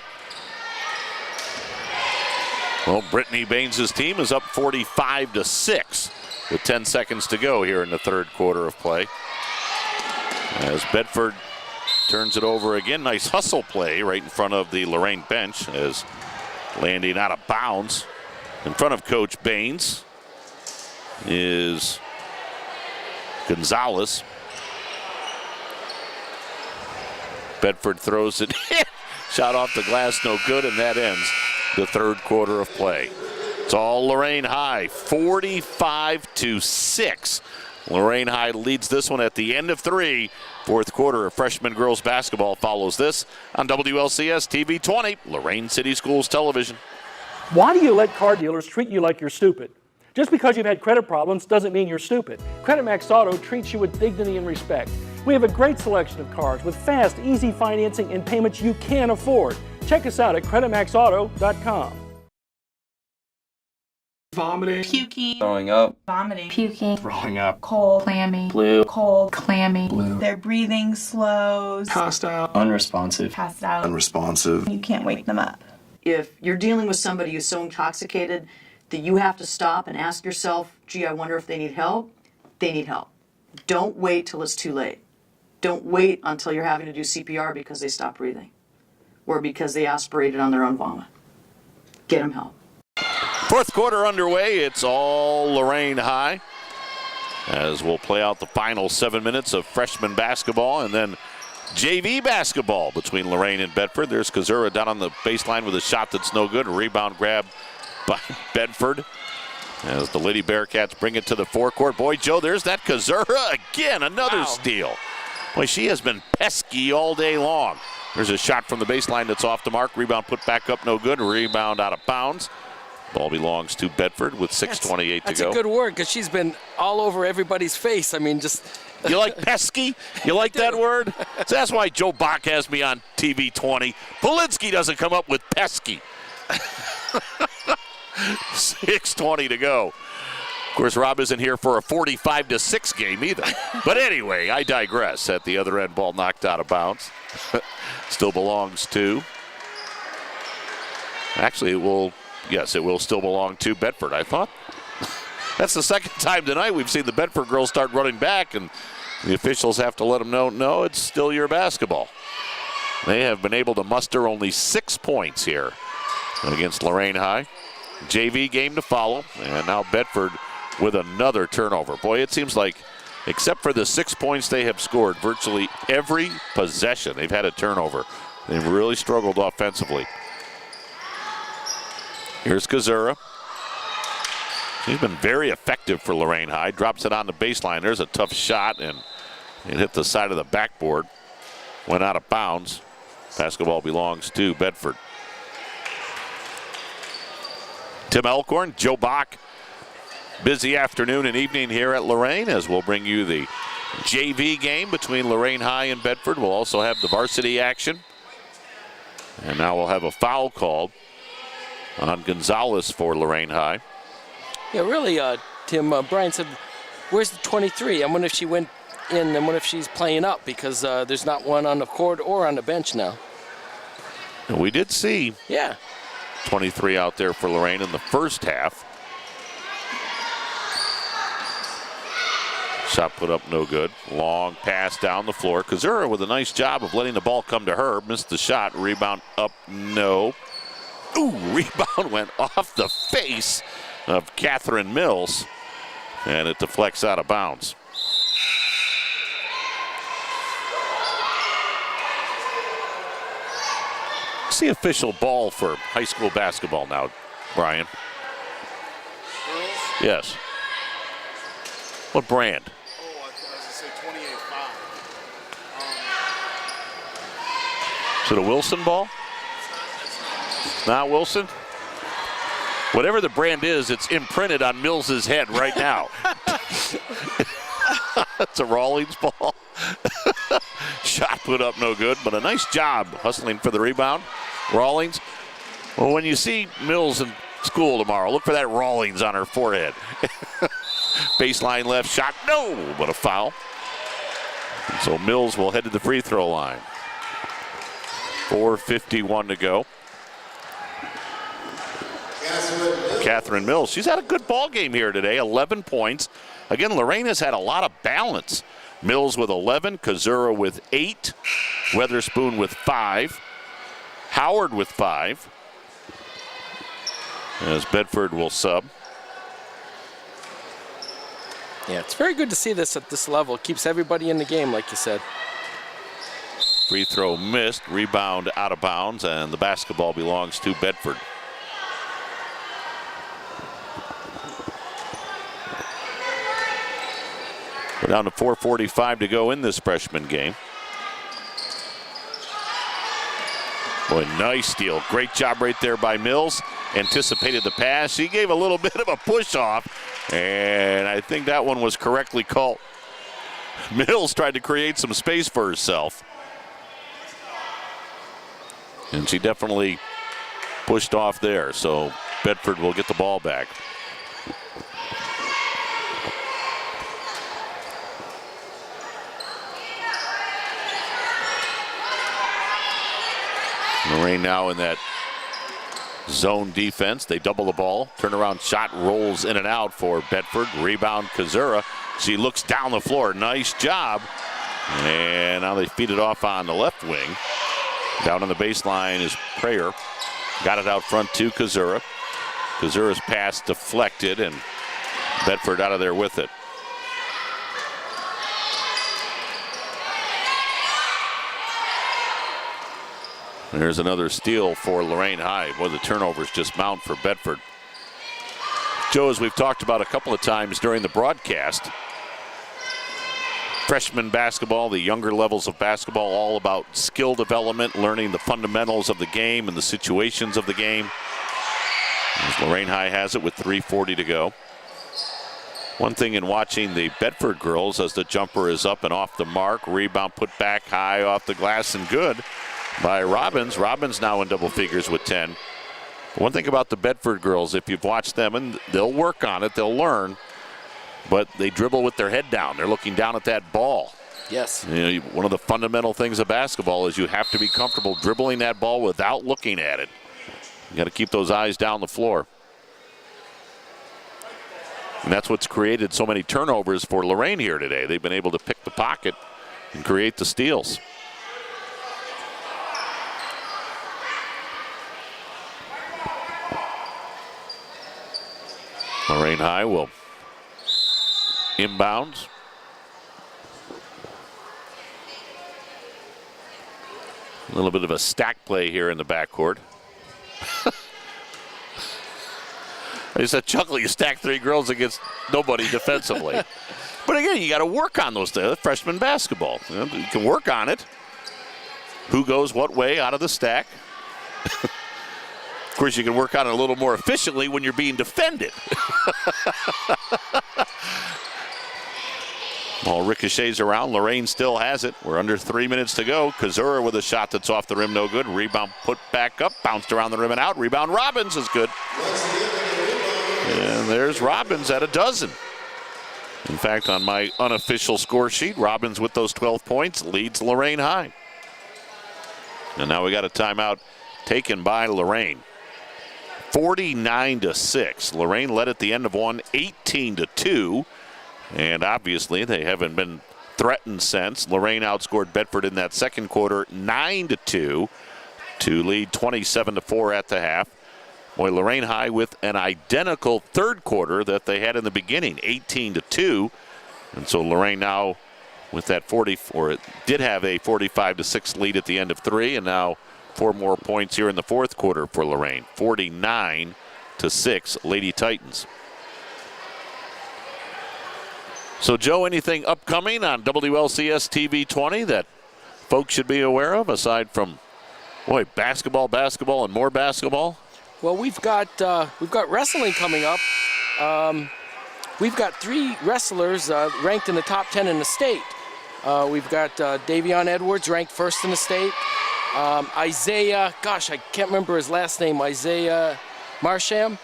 Well, Brittany Baines' team is up 45-6 with 10 seconds to go here in the third quarter of play. As Bedford turns it over again. Nice hustle play right in front of the Lorain bench as landing out of bounds. In front of Coach Baines is Gonzalez. Bedford throws it in. Shot off the glass, no good, and that ends the third quarter of play. It's all Lorain High, 45-6. Lorain High leads this one at the end of 3. Fourth quarter of freshman girls basketball follows this on WLCS TV 20, Lorain City Schools Television. Why do you let car dealers treat you like you're stupid? Just because you've had credit problems doesn't mean you're stupid. Credit Max Auto treats you with dignity and respect. We have a great selection of cars with fast, easy financing and payments you can afford. Check us out at creditmaxauto.com. Vomiting, puking, throwing up, vomiting, puking, throwing up, cold, clammy, blue, cold, clammy, blue, their breathing slows, passed out, unresponsive, passed out, Unresponsive. you can't wake them up. If you're dealing with somebody who's so intoxicated that you have to stop and ask yourself, gee, I wonder if they need help, they need help. Don't wait till it's too late. Don't wait until you're having to do CPR because they stopped breathing or because they aspirated on their own vomit. Get them help. Fourth quarter underway. It's all Lorain High as we'll play out the final 7 minutes of freshman basketball and then JV basketball between Lorain and Bedford. There's Kazura down on the baseline with a shot that's no good. A rebound grab by Bedford as the Lady Bearcats bring it to the forecourt. Boy, Joe, there's that Kazura again. Another steal. Boy, she has been pesky all day long. There's a shot from the baseline that's off the mark. Rebound put back up, no good. Rebound out of bounds. Ball belongs to Bedford with 6:28 to go. That's a good word because she's been all over everybody's face. I mean, just. You like pesky? You like that word? So that's why Joe Bach has me on TV 20. Polinsky doesn't come up with pesky. 6:20 to go. Of course, Rob isn't here for a 45-6 game either. But anyway, I digress. At the other end, ball knocked out of bounds. Still belongs to. Actually, it will still belong to Bedford, I thought. That's the second time tonight we've seen the Bedford girls start running back, and the officials have to let them know, no, it's still your basketball. They have been able to muster only 6 points here against Lorain High. JV game to follow, and now Bedford with another turnover. Boy, it seems like, except for the 6 points they have scored, virtually every possession they've had a turnover. They've really struggled offensively. Here's Kazura. He's been very effective for Lorain High. Drops it on the baseline. There's a tough shot, and it hit the side of the backboard. Went out of bounds. Basketball belongs to Bedford. Tim Elkhorn, Joe Bach. Busy afternoon and evening here at Lorain as we'll bring you the JV game between Lorain High and Bedford. We'll also have the varsity action. And now we'll have a foul called on Gonzalez for Lorain High. Yeah, really, Tim, Brian said, where's the 23? I wonder if she went in and wonder if she's playing up because there's not one on the court or on the bench now. And we did see 23 out there for Lorain in the first half. Shot put up no good. Long pass down the floor. Kozura with a nice job of letting the ball come to her. Missed the shot. Rebound up, no. Ooh, rebound went off the face of Catherine Mills. And it deflects out of bounds. It's the official ball for high school basketball now, Brian. Yes. What brand? Oh, I was going to say 28-5. Is it a Wilson ball? Not Wilson? Whatever the brand is, it's imprinted on Mills's head right now. That's a Rawlings ball. Shot put up no good, but a nice job hustling for the rebound. Rawlings. Well, when you see Mills in school tomorrow, look for that Rawlings on her forehead. Baseline left shot, no, but a foul. And so Mills will head to the free throw line. 4:51 to go. Catherine Mills, she's had a good ball game here today, 11 points. Again, Lorain has had a lot of balance. Mills with 11, Kozura with 8, Weatherspoon with 5, Howard with 5, as Bedford will sub. Yeah, it's very good to see this at this level. It keeps everybody in the game, like you said. Free throw missed, rebound out of bounds, and the basketball belongs to Bedford. We're down to 4:45 to go in this freshman game. Boy, nice steal. Great job right there by Mills. Anticipated the pass. He gave a little bit of a push off, and I think that one was correctly called. Mills tried to create some space for herself, and she definitely pushed off there. So Bedford will get the ball back. Lorain now in that zone defense. They double the ball. Turnaround shot rolls in and out for Bedford. Rebound Kozura. She looks down the floor. Nice job. And now they feed it off on the left wing. Down on the baseline is Prayer. Got it out front to Kozura. Kozura's pass deflected, and Bedford out of there with it. There's another steal for Lorain High. Boy, the turnovers just mount for Bedford. Joe, as we've talked about a couple of times during the broadcast, freshman basketball, the younger levels of basketball, all about skill development, learning the fundamentals of the game and the situations of the game. As Lorain High has it with 3:40 to go. One thing in watching the Bedford girls, as the jumper is up and off the mark, rebound put back high off the glass and good by Robbins. Robbins now in double figures with 10. One thing about the Bedford girls, if you've watched them, and they'll work on it, they'll learn, but they dribble with their head down. They're looking down at that ball. Yes. You know, one of the fundamental things of basketball is you have to be comfortable dribbling that ball without looking at it. You got to keep those eyes down the floor. And that's what's created so many turnovers for Lorain here today. They've been able to pick the pocket and create the steals. Lorain High will inbounds. A little bit of a stack play here in the backcourt. I just said chuckle, you stack three girls against nobody defensively. But again, you got to work on those freshman basketball. You can work on it. Who goes what way out of the stack? Of course, you can work on it a little more efficiently when you're being defended. Ball ricochets around. Lorain still has it. We're under 3 minutes to go. Kozura with a shot that's off the rim, no good. Rebound put back up, bounced around the rim and out. Rebound Robbins is good. And there's Robbins at a dozen. In fact, on my unofficial score sheet, Robbins with those 12 points leads Lorain High. And now we got a timeout taken by Lorain. 49-6. Lorain led at the end of one, 18-2. And obviously they haven't been threatened since. Lorain outscored Bedford in that second quarter 9-2 to lead 27-4 at the half. Boy, Lorain High with an identical third quarter that they had in the beginning, 18-2. And so Lorain now with that 44, it did have a 45-6 lead at the end of 3, and now 4 more points here in the fourth quarter for Lorain. 49-6, Lady Titans. So, Joe, anything upcoming on WLCS TV 20 that folks should be aware of aside from, boy, basketball, and more basketball? Well, we've got wrestling coming up. We've got 3 wrestlers ranked in the top 10 in the state. We've got Davion Edwards ranked first in the state. Isaiah, gosh, I can't remember his last name, Isaiah Marsham.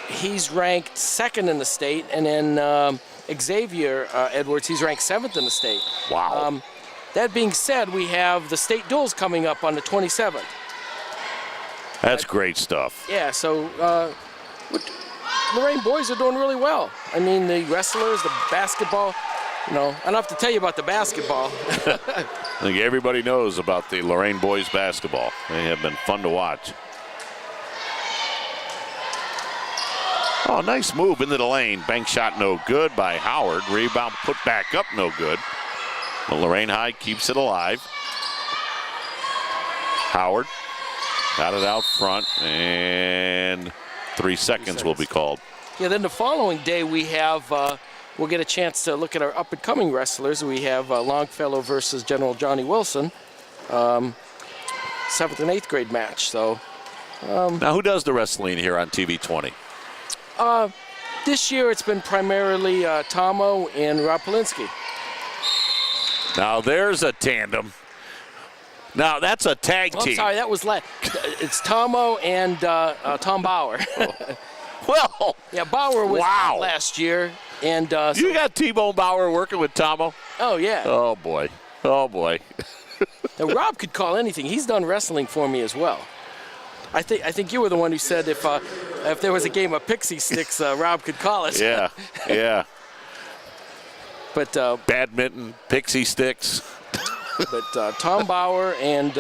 He's ranked second in the state, and then Xavier Edwards, he's ranked 7th in the state. Wow. That being said, we have the state duels coming up on the 27th. That's great stuff. Yeah, so Lorain boys are doing really well. I mean, the wrestlers, the basketball, I don't have to tell you about the basketball. I think everybody knows about the Lorain boys basketball. They have been fun to watch. Oh, nice move into the lane. Bank shot no good by Howard. Rebound put back up no good. But Lorain High keeps it alive. Howard got it out front, and 3 seconds will be called. Yeah, then the following day we have, we'll get a chance to look at our up-and-coming wrestlers. We have Longfellow versus General Johnny Wilson, 7th and 8th grade match. So now who does the wrestling here on TV 20? This year it's been primarily Tomo and Rob Polinsky. Now there's a tandem. Now that's a tag team. I'm sorry, that was it's Tomo and Tom Bauer. Well, yeah, Bauer was last year, and you got T-Bone Bauer working with Tomo. Oh yeah. Oh boy. Now, Rob could call anything. He's done wrestling for me as well. I think you were the one who said if there was a game of pixie sticks, Rob could call it. Yeah. But badminton, pixie sticks. But Tom Bauer and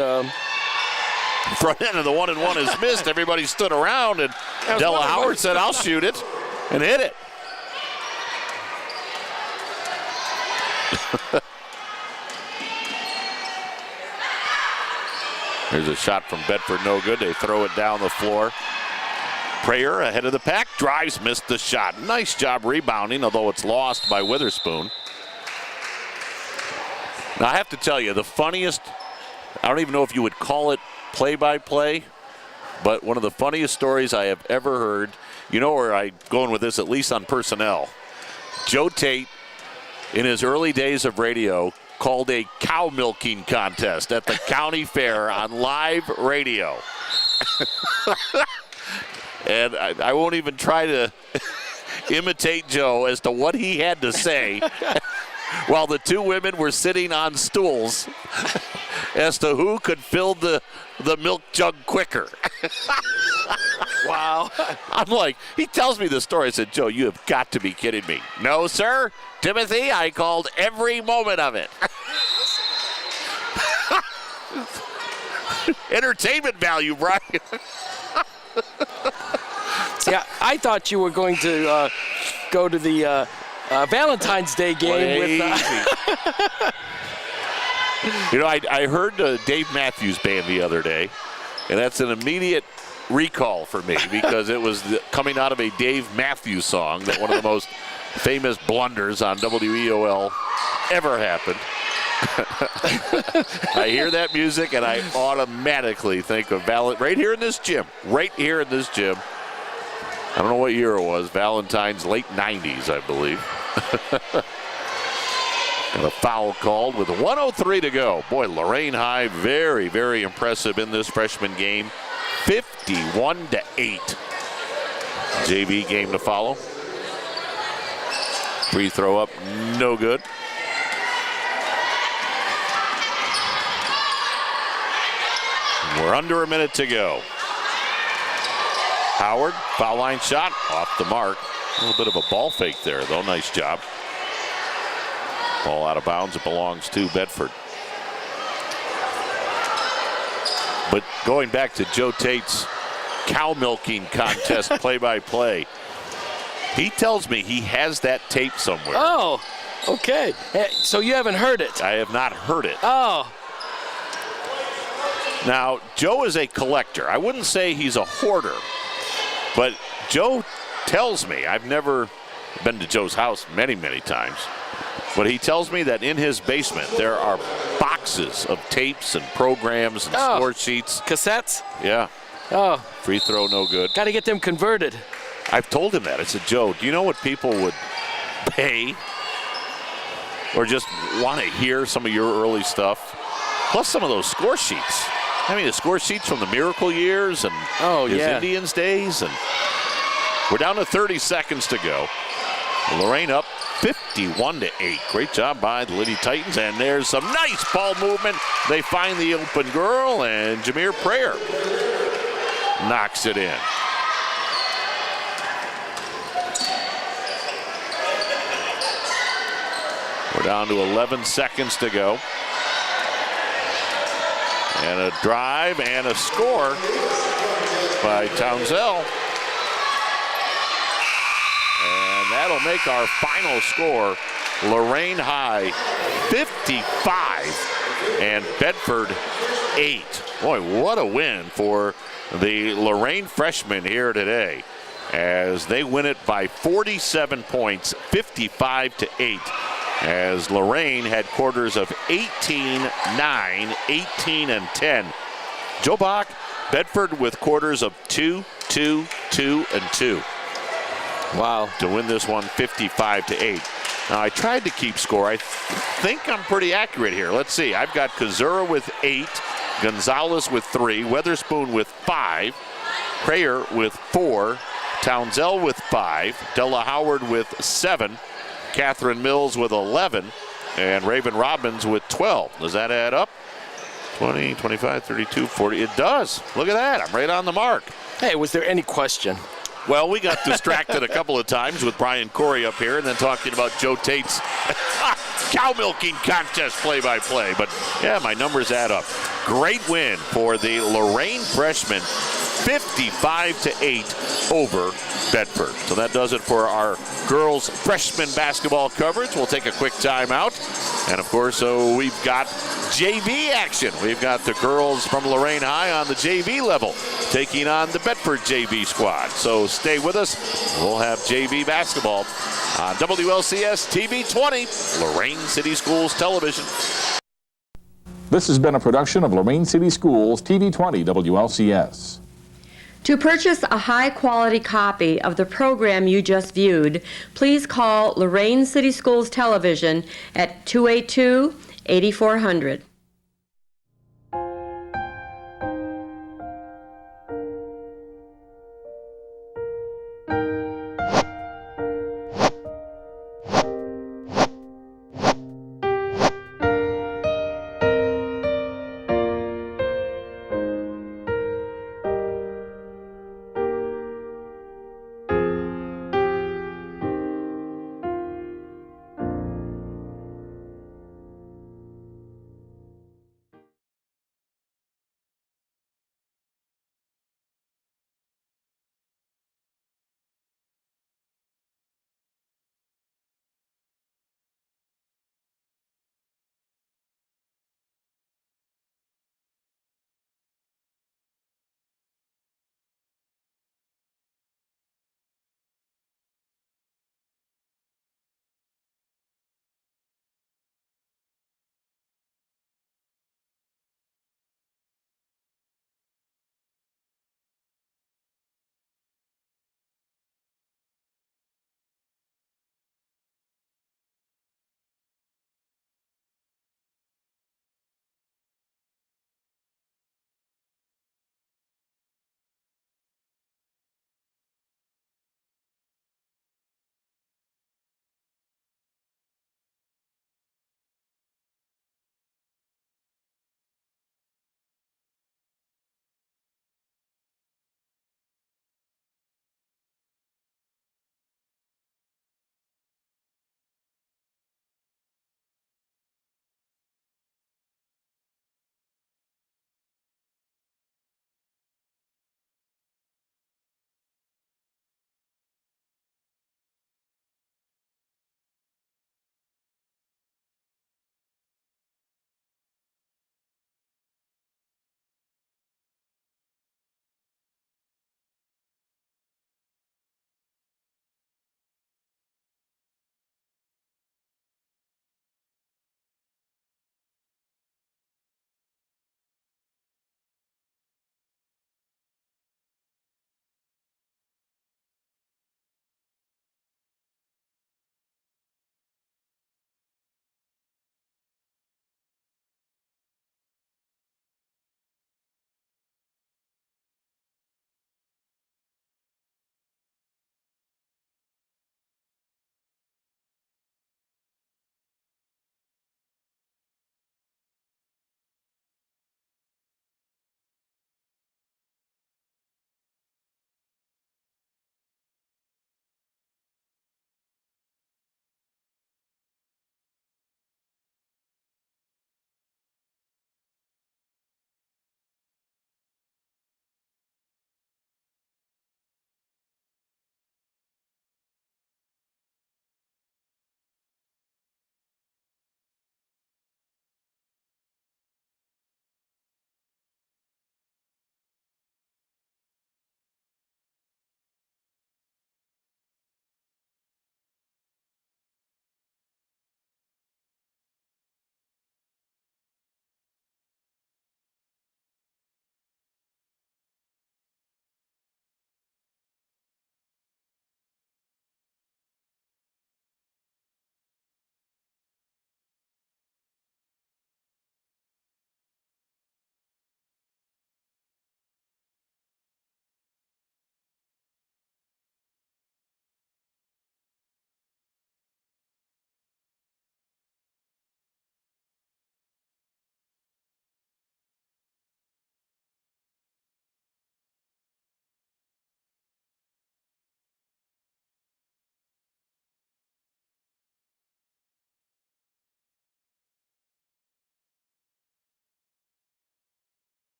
front end of the 1-and-1 is missed. Everybody stood around, and Della Howard said, "I'll shoot it," and hit it. There's a shot from Bedford, no good. They throw it down the floor. Prayer ahead of the pack, drives, missed the shot. Nice job rebounding, although it's lost by Witherspoon. Now, I have to tell you, the funniest, I don't even know if you would call it play-by-play, but one of the funniest stories I have ever heard, you know where I'm going with this, at least on personnel. Joe Tate, in his early days of radio, called a cow milking contest at the county fair on live radio. And I won't even try to imitate Joe as to what he had to say while the 2 women were sitting on stools as to who could fill the milk jug quicker. Wow. I'm like, he tells me the story. I said, Joe, you have got to be kidding me. No, sir. Timothy, I called every moment of it. Entertainment value, Brian. See, I thought you were going to go to the Valentine's Day game with. You know, I heard Dave Matthews Band the other day, and that's an immediate recall for me because it was coming out of a Dave Matthews song that one of the most famous blunders on WEOL ever happened. I hear that music and I automatically think of right here in this gym. I don't know what year it was. Valentine's late 90s, I believe. And a foul called with 1:03 to go. Boy, Lorain High very, very impressive in this freshman game. 51-8. JV game to follow. Free throw up, no good. We're under a minute to go. Howard, foul line shot, off the mark. A little bit of a ball fake there, though. Nice job. Ball out of bounds. It belongs to Bedford. But going back to Joe Tate's cow milking contest play-by-play, he tells me he has that tape somewhere. Oh, okay. So you haven't heard it? I have not heard it. Oh. Now, Joe is a collector. I wouldn't say he's a hoarder, but Joe tells me, I've never been to Joe's house many, many times, but he tells me that in his basement there are boxes of tapes and programs and score sheets. Cassettes? Yeah. Oh. Free throw, no good. Got to get them converted. I've told him that. I said, Joe, do you know what people would pay or just want to hear some of your early stuff? Plus some of those score sheets. I mean, the score sheets from the Miracle years and his Indians days. And we're down to 30 seconds to go. Lorain up 51-8. Great job by the Lady Titans. And there's some nice ball movement. They find the open girl, and Jameer Prayer knocks it in. We're down to 11 seconds to go. And a drive and a score by Townsell. And that'll make our final score Lorain High 55 and Bedford 8. Boy, what a win for the Lorain Freshmen here today as they win it by 47 points, 55-8. As Lorain had quarters of 18-9, 18-10. Joe Bach, Bedford with quarters of 2, 2, 2, and 2. Wow. To win this one 55-8. Now, I tried to keep score. I think I'm pretty accurate here. Let's see. I've got Kazura with 8, Gonzalez with 3, Weatherspoon with 5, Prayer with 4, Townsell with 5, Della Howard with 7, Catherine Mills with 11, and Raven Robbins with 12. Does that add up? 20, 25, 32, 40. It does. Look at that. I'm right on the mark. Hey, was there any question? Well, we got distracted a couple of times with Brian Corey up here and then talking about Joe Tate's cow milking contest play-by-play. But, yeah, my numbers add up. Great win for the Lorain Freshmen, 55-8 over Bedford. So that does it for our girls freshman basketball coverage. We'll take a quick timeout. And, of course, so we've got JV action. We've got the girls from Lorain High on the JV level taking on the Bedford JV squad. So stay with us. We'll have JV basketball on WLCS TV 20, Lorain City Schools Television. This has been a production of Lorain City Schools TV 20 WLCS. To purchase a high-quality copy of the program you just viewed, please call Lorain City Schools Television at 282-8400.